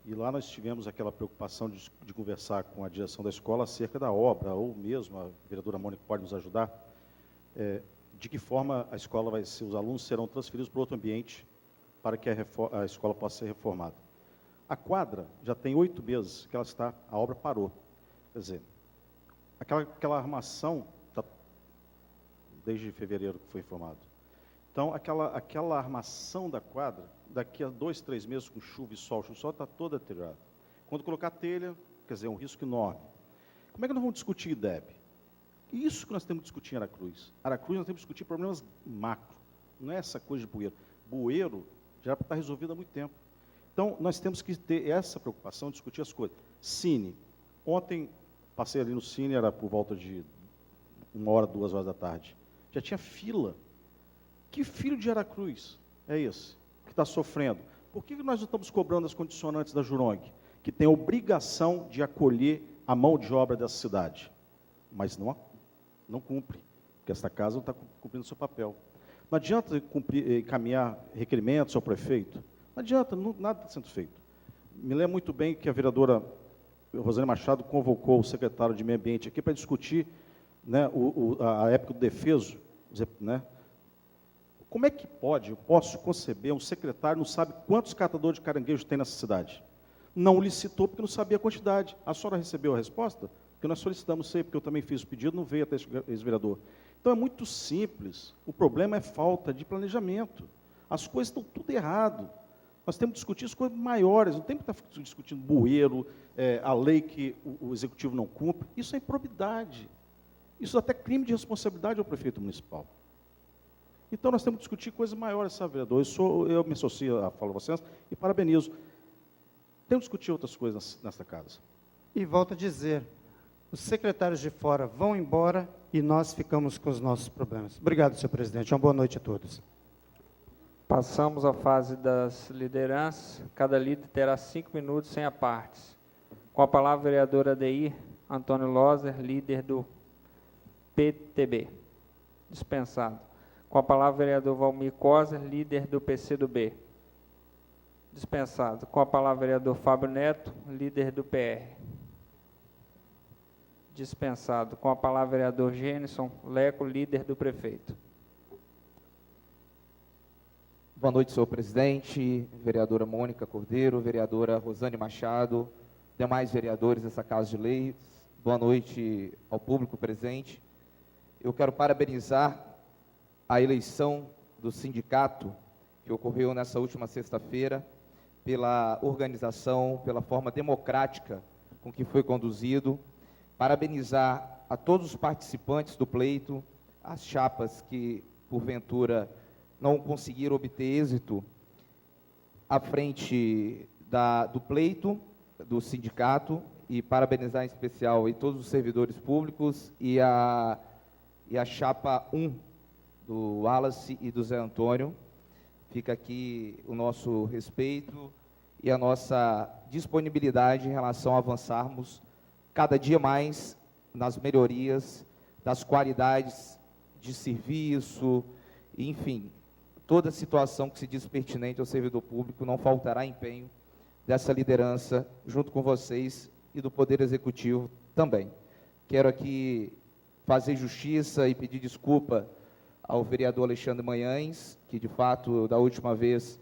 E lá nós tivemos aquela preocupação de conversar com a direção da escola acerca da obra, ou mesmo, a vereadora Mônica pode nos ajudar, de que forma a escola vai ser, os alunos serão transferidos para outro ambiente para que a escola possa ser reformada. A quadra já tem 8 meses que a obra parou. Quer dizer, aquela armação, desde fevereiro que foi informado. Então, aquela armação da quadra, daqui a 2, 3 meses, com chuva e sol, está toda deteriorada. Quando colocar telha, quer dizer, é um risco enorme. Como é que nós vamos discutir IDEB? Isso que nós temos que discutir em Aracruz. Aracruz, nós temos que discutir problemas macro, não é essa coisa de bueiro. Bueiro já está resolvido há muito tempo. Então, nós temos que ter essa preocupação, discutir as coisas. Cine. Ontem, passei ali no Cine, era por volta de 1 hora, 2 horas da tarde. Já tinha fila. Que filho de Aracruz é esse que está sofrendo? Por que nós não estamos cobrando as condicionantes da Jurong, que tem a obrigação de acolher a mão de obra dessa cidade? Mas não cumpre, porque esta casa não está cumprindo o seu papel. Não adianta encaminhar requerimentos ao prefeito. Não adianta, nada está sendo feito. Me lembro muito bem que a vereadora Rosane Machado convocou o secretário de Meio Ambiente aqui para discutir, né, a época do defeso, né? Como é que eu posso conceber, um secretário não sabe quantos catadores de caranguejo tem nessa cidade? Não licitou porque não sabia a quantidade. A senhora recebeu a resposta? Porque nós solicitamos, sei, porque eu também fiz o pedido, não veio até esse vereador. Então é muito simples, o problema é falta de planejamento. As coisas estão tudo errado. Nós temos que discutir as coisas maiores, não temos que estar discutindo bueiro, a lei que o executivo não cumpre. Isso é improbidade. Isso é até crime de responsabilidade ao prefeito municipal. Então, nós temos que discutir coisas maiores, sabe, vereador? Eu me associo à fala de vocês e parabenizo. Temos que discutir outras coisas nesta casa. E volto a dizer, os secretários de fora vão embora e nós ficamos com os nossos problemas. Obrigado, senhor presidente. Uma boa noite a todos. Passamos à fase das lideranças. Cada líder terá 5 minutos sem apartes. Com a palavra, o vereador Adeir Antônio Loser, líder do PTB. Dispensado. Com a palavra, o vereador Valmir Coser, líder do PCdoB. Dispensado. Com a palavra, o vereador Fábio Neto, líder do PR. Dispensado. Com a palavra, o vereador Gênison Leco, líder do prefeito. Boa noite, senhor presidente, vereadora Mônica Cordeiro, vereadora Rosane Machado, demais vereadores dessa Casa de Leis. Boa noite ao público presente. Eu quero parabenizar a eleição do sindicato que ocorreu nessa última sexta-feira, pela organização, pela forma democrática com que foi conduzido. Parabenizar a todos os participantes do pleito, as chapas que, porventura, não conseguiram obter êxito à frente do pleito, do sindicato, e parabenizar em especial todos os servidores públicos e a chapa 1 do Wallace e do Zé Antônio. Fica aqui o nosso respeito e a nossa disponibilidade em relação a avançarmos cada dia mais nas melhorias das qualidades de serviço, enfim, toda situação que se diz pertinente ao servidor público. Não faltará empenho dessa liderança junto com vocês e do Poder Executivo também. Quero aqui fazer justiça e pedir desculpa ao vereador Alexandre Manhães, que de fato, da última vez,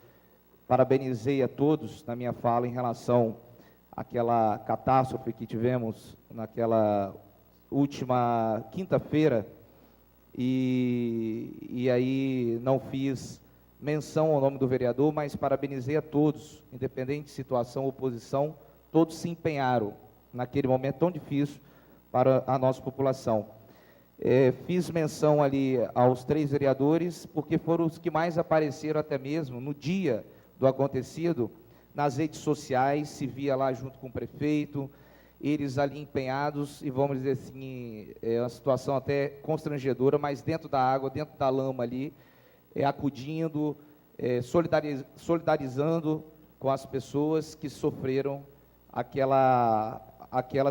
parabenizei a todos na minha fala em relação àquela catástrofe que tivemos naquela última quinta-feira, e aí não fiz menção ao nome do vereador, mas parabenizei a todos, independente de situação ou oposição, todos se empenharam naquele momento tão difícil para a nossa população. Fiz menção ali aos 3 vereadores, porque foram os que mais apareceram até mesmo no dia do acontecido, nas redes sociais, se via lá junto com o prefeito, eles ali empenhados, e vamos dizer assim, é uma situação até constrangedora, mas dentro da água, dentro da lama ali, acudindo, solidarizando com as pessoas que sofreram aquela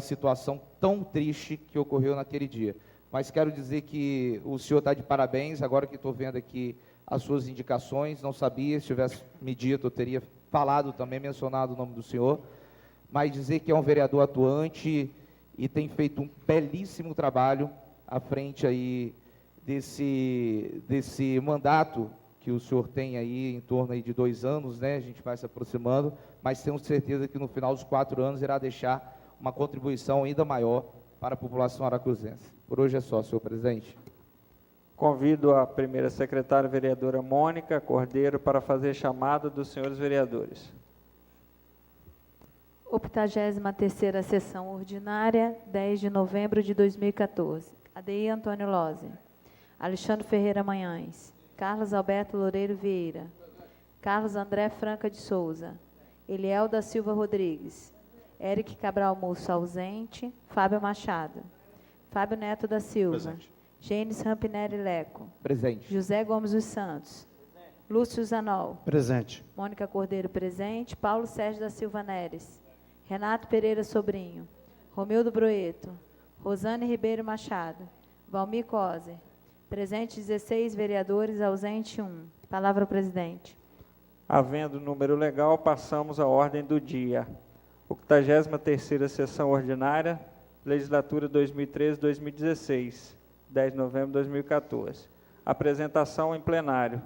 situação tão triste que ocorreu naquele dia. Mas quero dizer que o senhor está de parabéns, agora que estou vendo aqui as suas indicações, não sabia, se tivesse me dito, eu teria falado também, mencionado o nome do senhor, mas dizer que é um vereador atuante e tem feito um belíssimo trabalho à frente aí desse mandato que o senhor tem aí em torno aí de 2 anos, né? A gente vai se aproximando, mas temos certeza que no final dos 4 anos irá deixar uma contribuição ainda maior para a população aracruzense. Por hoje é só, senhor presidente. Convido a primeira secretária, vereadora Mônica Cordeiro, para fazer chamada dos senhores vereadores. 83ª sessão ordinária, 10 de novembro de 2014. Adeir Antônio Loser. Alexandre Ferreira Manhães. Carlos Alberto Loureiro Vieira. Carlos André Franca de Souza. Eliel da Silva Rodrigues. Eric Cabral Moço ausente. Fábio Machado. Fábio Neto da Silva. Presente. Gênesis Rampinelli Leco. Presente. José Gomes dos Santos. Lúcio Zanol. Presente. Mônica Cordeiro presente. Paulo Sérgio da Silva Neres. Renato Pereira Sobrinho. Romildo Broeto. Rosane Ribeiro Machado. Valmir Coser. Presente 16 vereadores, ausente 1. Palavra ao presidente. Havendo número legal, passamos à ordem do dia. 83ª sessão ordinária, legislatura 2013-2016, 10 de novembro de 2014. Apresentação em plenário.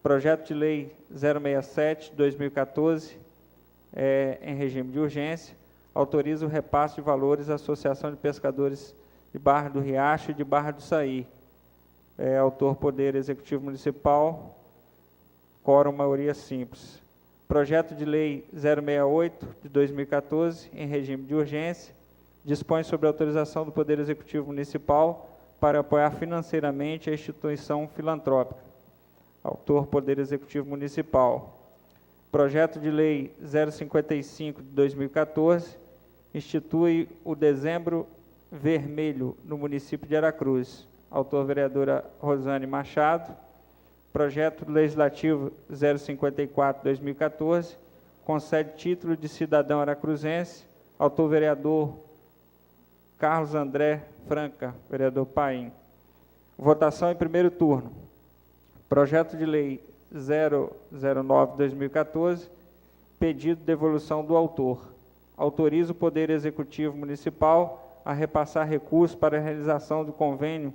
Projeto de lei 067/2014, em regime de urgência, autoriza o repasse de valores à Associação de Pescadores de Barra do Riacho e de Barra do Saí. Autor Poder Executivo Municipal, quórum maioria simples. Projeto de lei 068/2014, em regime de urgência, dispõe sobre a autorização do Poder Executivo Municipal para apoiar financeiramente a instituição filantrópica. Autor, Poder Executivo Municipal. Projeto de Lei 055 de 2014, institui o Dezembro Vermelho no município de Aracruz. Autor, vereadora Rosane Machado. Projeto Legislativo 054 de 2014, concede título de cidadão aracruzense. Autor, vereador Carlos André Franca, vereador Paim. Votação em primeiro turno. Projeto de Lei 009 de 2014, pedido de devolução do autor. Autoriza o Poder Executivo Municipal a repassar recursos para a realização do convênio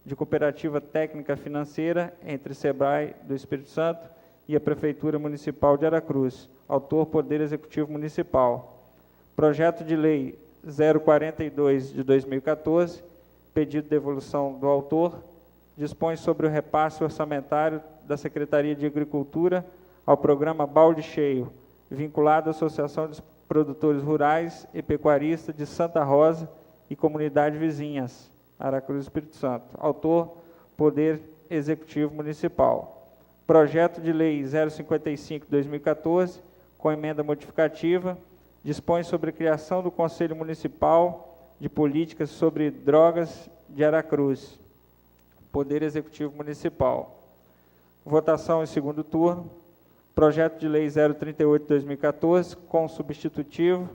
de cooperativa técnica financeira entre SEBRAE do Espírito Santo e a Prefeitura Municipal de Aracruz. Autor, Poder Executivo Municipal. Projeto de Lei 042 de 2014, pedido de devolução do autor, dispõe sobre o repasse orçamentário da Secretaria de Agricultura ao programa Balde Cheio, vinculado à Associação dos Produtores Rurais e Pecuaristas de Santa Rosa e comunidades vizinhas, Aracruz, Espírito Santo. Autor, Poder Executivo Municipal. Projeto de Lei 055 de 2014, com emenda modificativa, dispõe sobre a criação do Conselho Municipal de Políticas sobre Drogas de Aracruz. Poder Executivo Municipal. Votação em segundo turno. Projeto de Lei 038 de 2014, com substitutivo,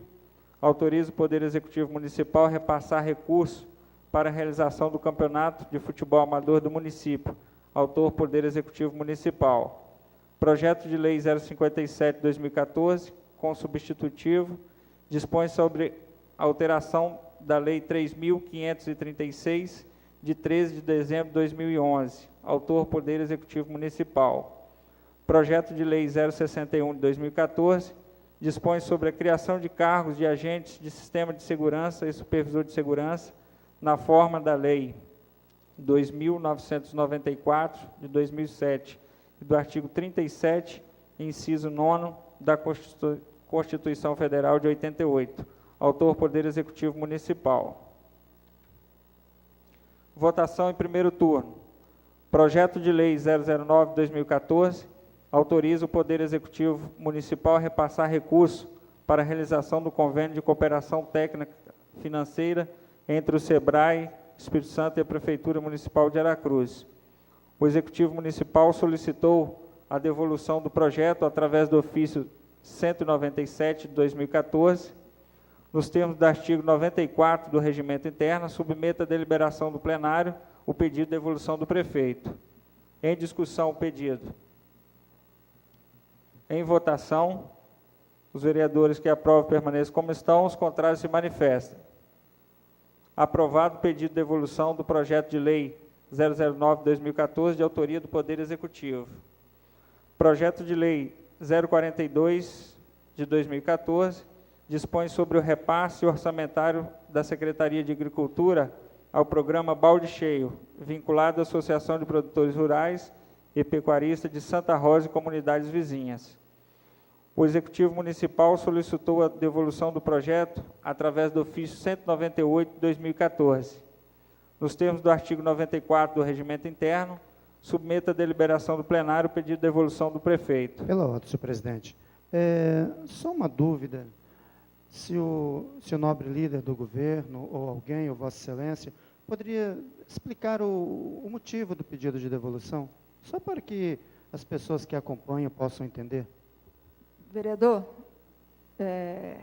autoriza o Poder Executivo Municipal a repassar recursos para a realização do Campeonato de Futebol Amador do município. Autor, Poder Executivo Municipal. Projeto de Lei 057 de 2014, com substitutivo, dispõe sobre alteração da Lei 3.536, de 13 de dezembro de 2011. Autor, Poder Executivo Municipal. Projeto de Lei 061 de 2014, dispõe sobre a criação de cargos de agentes de sistema de segurança e supervisor de segurança, na forma da Lei 2.994, de 2007, e do artigo 37, inciso 9, da Constituição Federal de 88. Autor, Poder Executivo Municipal. Votação em primeiro turno. Projeto de Lei 009 de 2014, autoriza o Poder Executivo Municipal a repassar recursos para a realização do convênio de cooperação técnica financeira entre o SEBRAE, Espírito Santo e a Prefeitura Municipal de Aracruz. O Executivo Municipal solicitou a devolução do projeto através do ofício 197 de 2014, nos termos do artigo 94 do Regimento Interno, submeta à deliberação do plenário o pedido de devolução do prefeito. Em discussão, o pedido. Em votação, os vereadores que aprovam permaneçam como estão, os contrários se manifestam. Aprovado o pedido de devolução do projeto de lei 009 de 2014, de autoria do Poder Executivo. Projeto de lei 042 de 2014, dispõe sobre o repasse orçamentário da Secretaria de Agricultura ao programa Balde Cheio, vinculado à Associação de Produtores Rurais e Pecuaristas de Santa Rosa e comunidades vizinhas. O Executivo Municipal solicitou a devolução do projeto através do ofício 198 de 2014. Nos termos do artigo 94 do Regimento Interno, submeta à deliberação do plenário o pedido de devolução do prefeito. Pela ordem, senhor presidente. Só uma dúvida. Se o nobre líder do governo, ou alguém, ou Vossa Excelência, poderia explicar o motivo do pedido de devolução? Só para que as pessoas que acompanham possam entender. Vereador,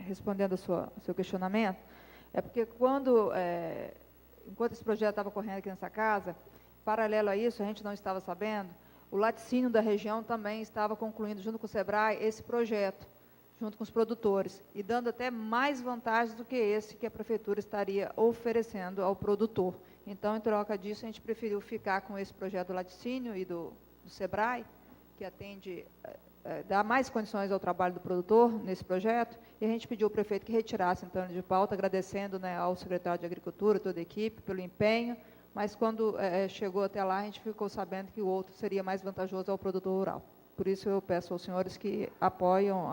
respondendo ao seu questionamento, é porque enquanto esse projeto estava correndo aqui nessa casa, paralelo a isso, a gente não estava sabendo, o laticínio da região também estava concluindo, junto com o SEBRAE, esse projeto, junto com os produtores, e dando até mais vantagens do que esse que a Prefeitura estaria oferecendo ao produtor. Então, em troca disso, a gente preferiu ficar com esse projeto do laticínio e do SEBRAE, que atende, dá mais condições ao trabalho do produtor nesse projeto, e a gente pediu ao prefeito que retirasse, então, de pauta, agradecendo, né, ao secretário de Agricultura, toda a equipe, pelo empenho, mas quando chegou até lá, a gente ficou sabendo que o outro seria mais vantajoso ao produtor rural. Por isso, eu peço aos senhores que apoiam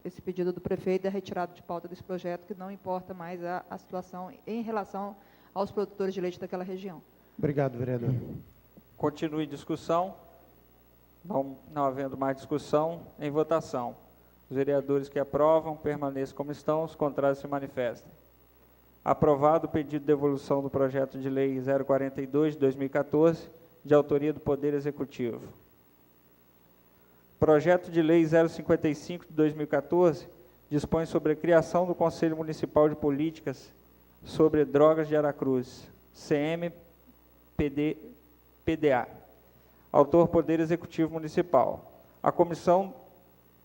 esse pedido do prefeito da retirada de pauta desse projeto, que não importa mais a situação em relação aos produtores de leite daquela região. Obrigado, vereador. Continue discussão. Não havendo mais discussão, em votação. Os vereadores que aprovam, permaneçam como estão, os contrários se manifestem. Aprovado o pedido de devolução do projeto de lei 042 de 2014, de autoria do Poder Executivo. Projeto de lei 055 de 2014 dispõe sobre a criação do Conselho Municipal de Políticas sobre Drogas de Aracruz, CMPDA. Autor Poder Executivo Municipal. A Comissão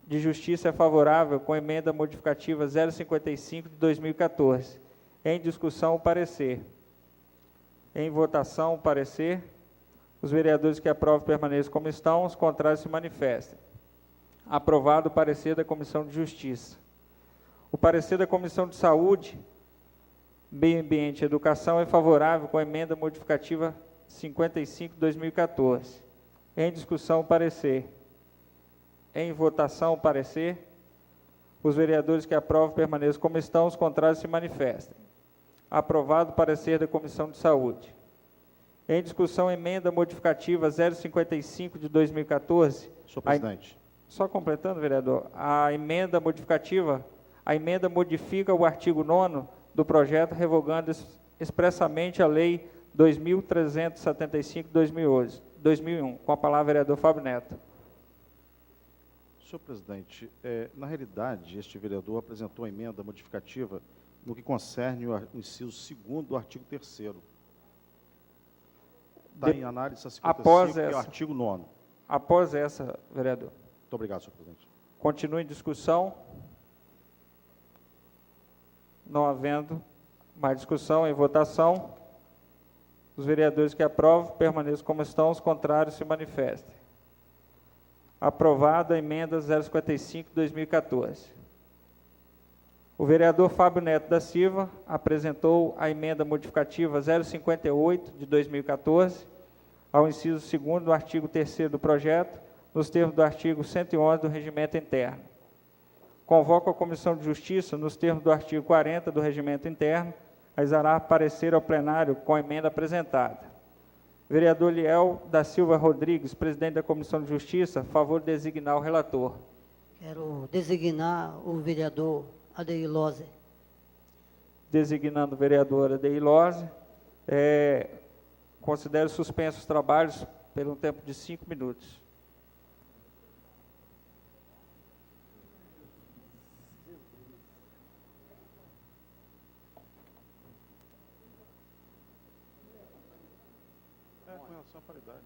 de Justiça é favorável com emenda modificativa 055 de 2014. Em discussão, o parecer. Em votação, o parecer. Os vereadores que aprovam permaneçam como estão, os contrários se manifestem. Aprovado o parecer da Comissão de Justiça. O parecer da Comissão de Saúde, Meio Ambiente e Educação é favorável com emenda modificativa 55 de 2014. Em discussão, o parecer. Em votação, o parecer. Os vereadores que aprovam permaneçam como estão, os contrários se manifestem. Aprovado o parecer da Comissão de Saúde. Em discussão, emenda modificativa 055 de 2014. Senhor presidente. Só completando, vereador, a emenda modifica o artigo 9º do projeto, revogando expressamente a Lei 2.375 de 2001. Com a palavra, vereador Fábio Neto. Senhor presidente, na realidade, este vereador apresentou a emenda modificativa no que concerne o inciso 2º do artigo 3º. Está em análise a 55, após que é o essa. artigo 9º. Após essa, vereador. Muito obrigado, senhor presidente. Continua em discussão. Não havendo mais discussão, em votação. Os vereadores que aprovam permaneçam como estão, os contrários se manifestem. Aprovada a emenda 055 de 2014. O vereador Fábio Neto da Silva apresentou a emenda modificativa 058 de 2014 ao inciso 2º do artigo 3º do projeto, nos termos do artigo 111 do Regimento Interno. Convoco a Comissão de Justiça, nos termos do artigo 40 do Regimento Interno, a exarar parecer ao plenário com a emenda apresentada. Vereador Liel da Silva Rodrigues, presidente da Comissão de Justiça, favor de designar o relator. Quero designar o vereador Adeir Lose. Designando o vereador Adeir Lose, considero suspensos os trabalhos por um tempo de 5 minutos. Com relação à paridade.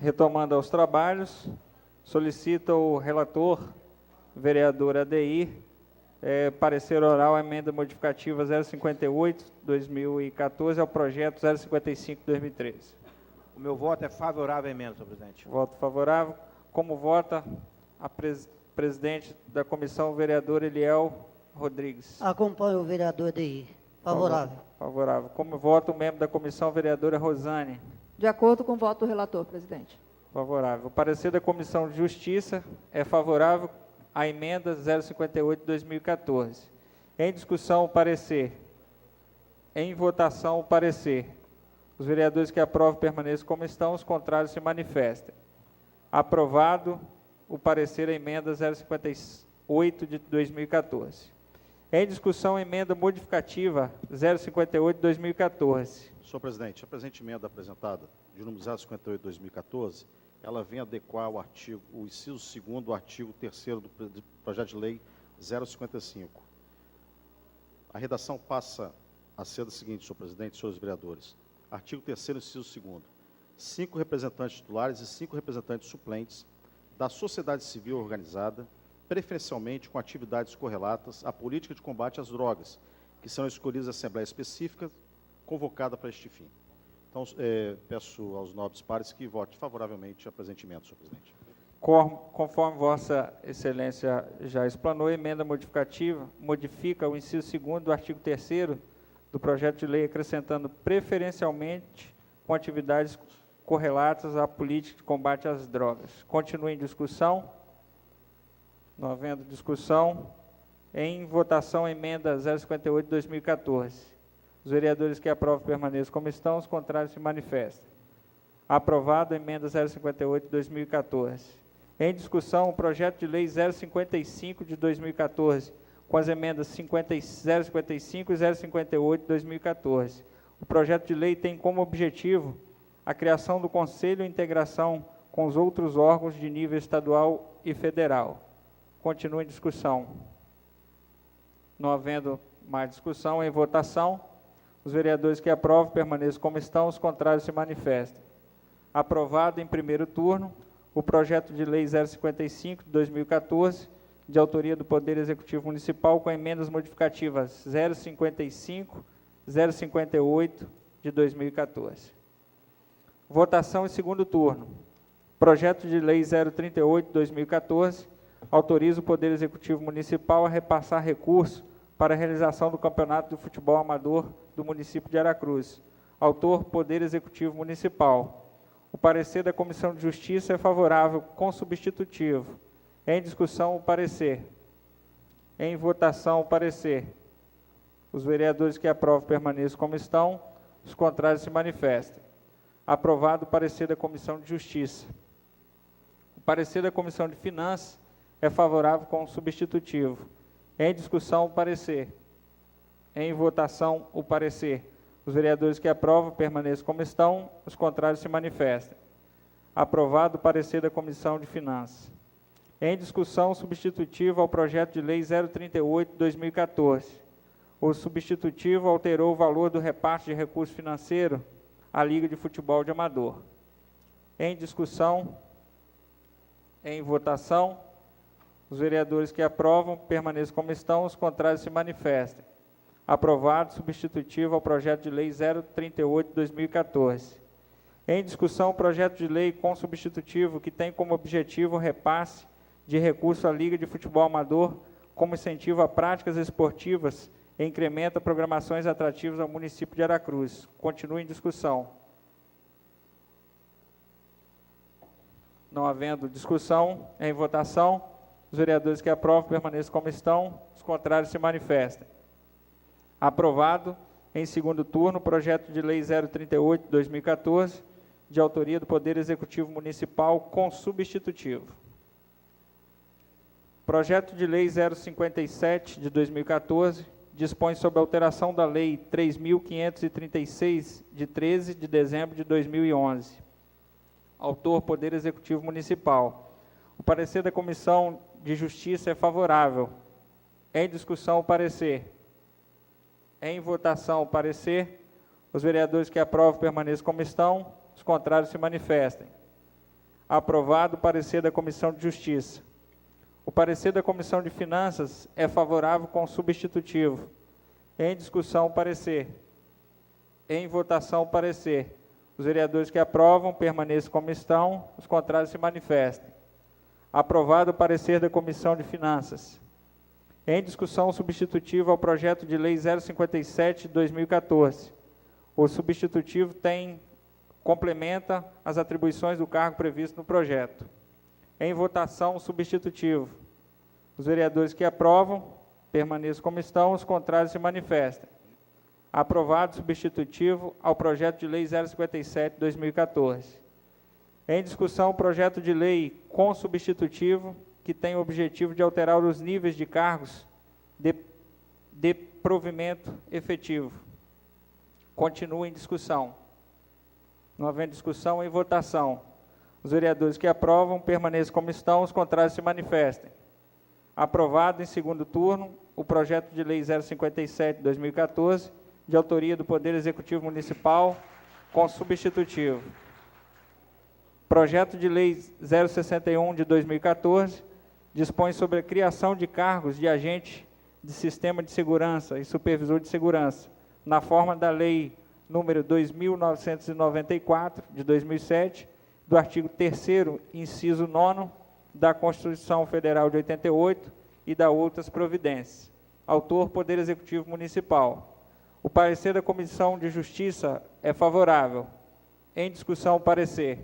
Retomando aos trabalhos, solicita o relator, vereador Adeir, parecer oral à emenda modificativa 058/2014 ao projeto 055/2013. O meu voto é favorável à emenda, senhor presidente. Voto favorável. Como vota a presidente da comissão, vereador Eliel Rodrigues? Acompanho o vereador Adeir. Favorável. Favorável. Como vota o membro da comissão, vereadora Rosane? De acordo com o voto do relator, presidente. Favorável. O parecer da Comissão de Justiça é favorável à emenda 058/2014. Em discussão, o parecer. Em votação, o parecer. Os vereadores que aprovam permaneçam como estão, os contrários se manifestem. Aprovado o parecer à emenda 058 de 2014. Em discussão, a emenda modificativa 058/2014. Senhor presidente, a presente emenda apresentada, de número 058/2014, ela vem adequar o inciso 2º do artigo 3º do projeto de lei 055. A redação passa a ser da seguinte, senhor presidente, senhores vereadores. Artigo 3º, inciso 2º. 5 representantes titulares e 5 representantes suplentes da sociedade civil organizada, preferencialmente com atividades correlatas à política de combate às drogas, que são escolhidas em assembleia específica convocada para este fim. Então, peço aos nobres pares que votem favoravelmente a presente emenda, senhor presidente. Conforme Vossa Excelência já explanou, a emenda modificativa modifica o inciso 2º do artigo 3º do projeto de lei, acrescentando preferencialmente com atividades correlatas à política de combate às drogas. Continua em discussão. Não havendo discussão, em votação a emenda 058/2014. Os vereadores que aprovam permaneçam como estão, os contrários se manifestam. Aprovado a emenda 058/2014. Em discussão, o projeto de lei 055 de 2014, com as emendas 055 e 058/2014. O projeto de lei tem como objetivo a criação do Conselho e integração com os outros órgãos de nível estadual e federal. Continua em discussão. Não havendo mais discussão, em votação, os vereadores que aprovam permaneçam como estão, os contrários se manifestem. Aprovado em primeiro turno o projeto de lei 055 de 2014, de autoria do Poder Executivo Municipal, com emendas modificativas 055, 058 de 2014. Votação em segundo turno. Projeto de lei 038 de 2014, autoriza o Poder Executivo Municipal a repassar recurso para a realização do Campeonato de Futebol Amador do município de Aracruz. Autor, Poder Executivo Municipal. O parecer da Comissão de Justiça é favorável, com substitutivo. Em discussão, o parecer. Em votação, o parecer. Os vereadores que aprovam permaneçam como estão, os contrários se manifestem. Aprovado o parecer da Comissão de Justiça. O parecer da Comissão de Finanças é favorável com substitutivo. Em discussão, o parecer. Em votação, o parecer. Os vereadores que aprovam permaneçam como estão, os contrários se manifestem. Aprovado o parecer da Comissão de Finanças. Em discussão, substitutivo ao projeto de lei 038 de 2014. O substitutivo alterou o valor do repasse de recurso financeiro à Liga de Futebol de Amador. Em discussão, em votação, os vereadores que aprovam permaneçam como estão, os contrários se manifestem. Aprovado substitutivo ao projeto de lei 038 de 2014. Em discussão, o projeto de lei com substitutivo que tem como objetivo o repasse de recurso à Liga de Futebol Amador como incentivo a práticas esportivas e incrementa programações atrativas ao município de Aracruz. Continua em discussão. Não havendo discussão, em votação, os vereadores que aprovam permaneçam como estão, os contrários se manifestem. Aprovado em segundo turno o projeto de lei 038 de 2014, de autoria do Poder Executivo Municipal, com substitutivo. Projeto de lei 057 de 2014, dispõe sobre a alteração da lei 3.536, de 13 de dezembro de 2011. Autor, Poder Executivo Municipal. O parecer da Comissão de Justiça é favorável. Em discussão, o parecer. Em votação, o parecer. Os vereadores que aprovam permaneçam como estão, os contrários se manifestem. Aprovado o parecer da Comissão de Justiça. O parecer da Comissão de Finanças é favorável com substitutivo. Em discussão, o parecer. Em votação, o parecer. Os vereadores que aprovam, permaneçam como estão. Os contrários se manifestem. Aprovado o parecer da Comissão de Finanças. Em discussão, o substitutivo ao projeto de lei 057 de 2014. O substitutivo complementa as atribuições do cargo previsto no projeto. Em votação, o substitutivo. Os vereadores que aprovam, permaneçam como estão, os contrários se manifestem. Aprovado o substitutivo ao projeto de lei 057 de 2014. Em discussão, o projeto de lei com substitutivo, que tem o objetivo de alterar os níveis de cargos de provimento efetivo. Continua em discussão. Não havendo discussão, em votação. Os vereadores que aprovam, permaneçam como estão, os contrários se manifestem. Aprovado em segundo turno o projeto de lei 057 de 2014, de autoria do Poder Executivo Municipal, com substitutivo. Projeto de lei 061 de 2014, dispõe sobre a criação de cargos de agente de sistema de segurança e supervisor de segurança, na forma da lei número 2.994, de 2007, do artigo 3º, inciso 9º, da Constituição Federal de 88 e da outras providências. Autor, Poder Executivo Municipal. O parecer da Comissão de Justiça é favorável. Em discussão, o parecer.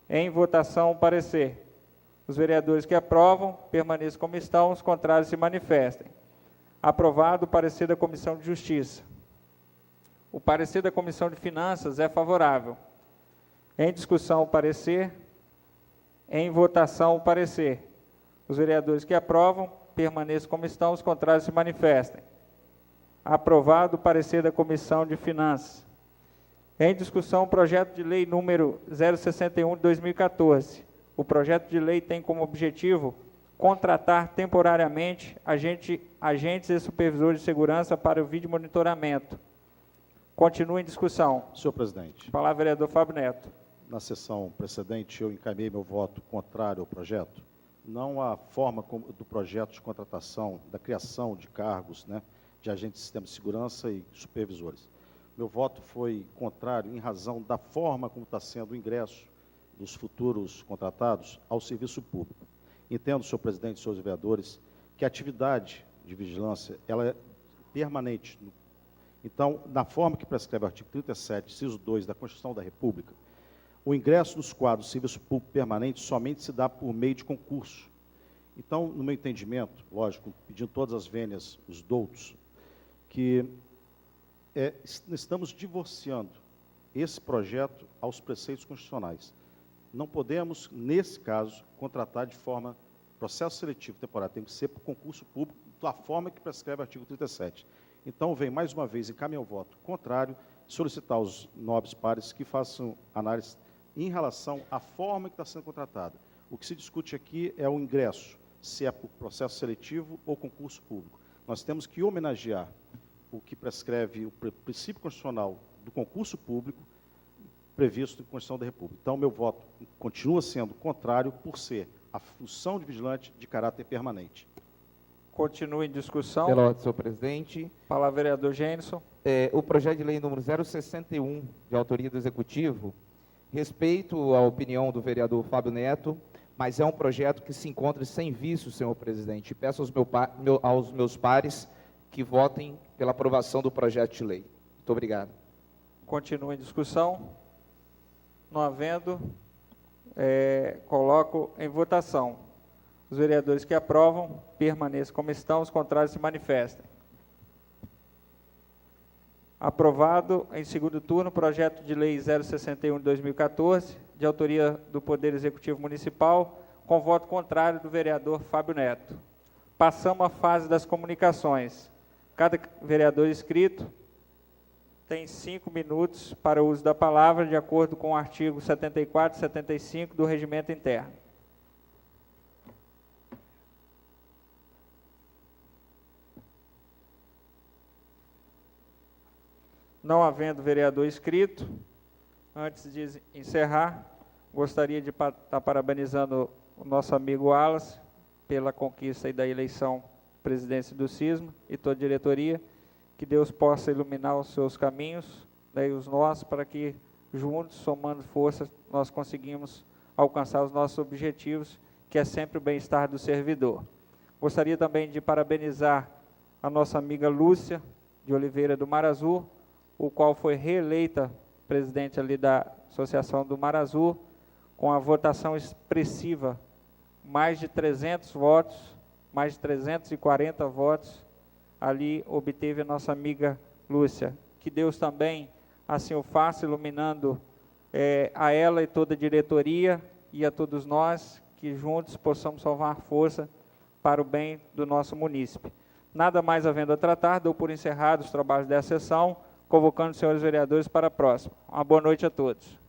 Em votação, o parecer. Os vereadores que aprovam, permaneçam como estão, os contrários se manifestem. Aprovado o parecer da Comissão de Justiça. O parecer da Comissão de Finanças é favorável. Em discussão, o parecer. Em votação, o parecer. Os vereadores que aprovam, permaneçam como estão, os contrários se manifestem. Aprovado o parecer da Comissão de Finanças. Em discussão, o projeto de lei número 061 de 2014. O projeto de lei tem como objetivo contratar temporariamente agentes e supervisores de segurança para o vídeo monitoramento. Continua em discussão. Senhor presidente. Palavra, vereador Fábio Neto. Na sessão precedente, eu encaminhei meu voto contrário ao projeto, não à forma do projeto de contratação, da criação de cargos, de agentes de sistema de segurança e supervisores. Meu voto foi contrário em razão da forma como está sendo o ingresso dos futuros contratados ao serviço público. Entendo, senhor presidente e senhores vereadores, que a atividade de vigilância ela é permanente. Então, na forma que prescreve o artigo 37, inciso 2 da Constituição da República, o ingresso nos quadros de serviço público permanente somente se dá por meio de concurso. Então, no meu entendimento, lógico, pedindo todas as vênias, os doutos, que estamos divorciando esse projeto aos preceitos constitucionais. Não podemos, nesse caso, contratar de forma processo seletivo temporário, tem que ser por concurso público, da forma que prescreve o artigo 37. Então, vem mais uma vez encaminhar o voto contrário, solicitar aos nobres pares que façam análise em relação à forma que está sendo contratada. O que se discute aqui é o ingresso, se é por processo seletivo ou concurso público. Nós temos que homenagear o que prescreve o princípio constitucional do concurso público previsto na Constituição da República. Então, meu voto continua sendo contrário por ser a função de vigilante de caráter permanente. Continua em discussão. Pela ordem, senhor presidente. Palavra, vereador Gênison. O projeto de lei número 061, de autoria do Executivo, respeito a opinião do vereador Fábio Neto, mas é um projeto que se encontra sem vícios, senhor presidente. Peço aos meus pares que votem pela aprovação do projeto de lei. Muito obrigado. Continua em discussão. Não havendo, coloco em votação. Os vereadores que aprovam, permaneçam como estão, os contrários se manifestem. Aprovado em segundo turno, projeto de lei 061 de 2014, de autoria do Poder Executivo Municipal, com voto contrário do vereador Fábio Neto. Passamos à fase das comunicações. Cada vereador inscrito tem 5 minutos para o uso da palavra, de acordo com o artigo 74 e 75 do Regimento Interno. Não havendo vereador inscrito, antes de encerrar, Gostaria de estar parabenizando o nosso amigo Wallace pela conquista aí da eleição presidência do CISMA e toda a diretoria. Que Deus possa iluminar os seus caminhos, né, e os nossos, para que juntos, somando forças, nós conseguimos alcançar os nossos objetivos, que é sempre o bem-estar do servidor. Gostaria também de parabenizar a nossa amiga Lúcia de Oliveira do Mar Azul, o qual foi reeleita presidente ali da Associação do Mar Azul, com a votação expressiva, mais de 300 votos, mais de 340 votos, ali obteve a nossa amiga Lúcia. Que Deus também assim o faça, iluminando a ela e toda a diretoria e a todos nós, que juntos possamos salvar força para o bem do nosso munícipe. Nada mais havendo a tratar, dou por encerrados os trabalhos dessa sessão, convocando os senhores vereadores para a próxima. Uma boa noite a todos.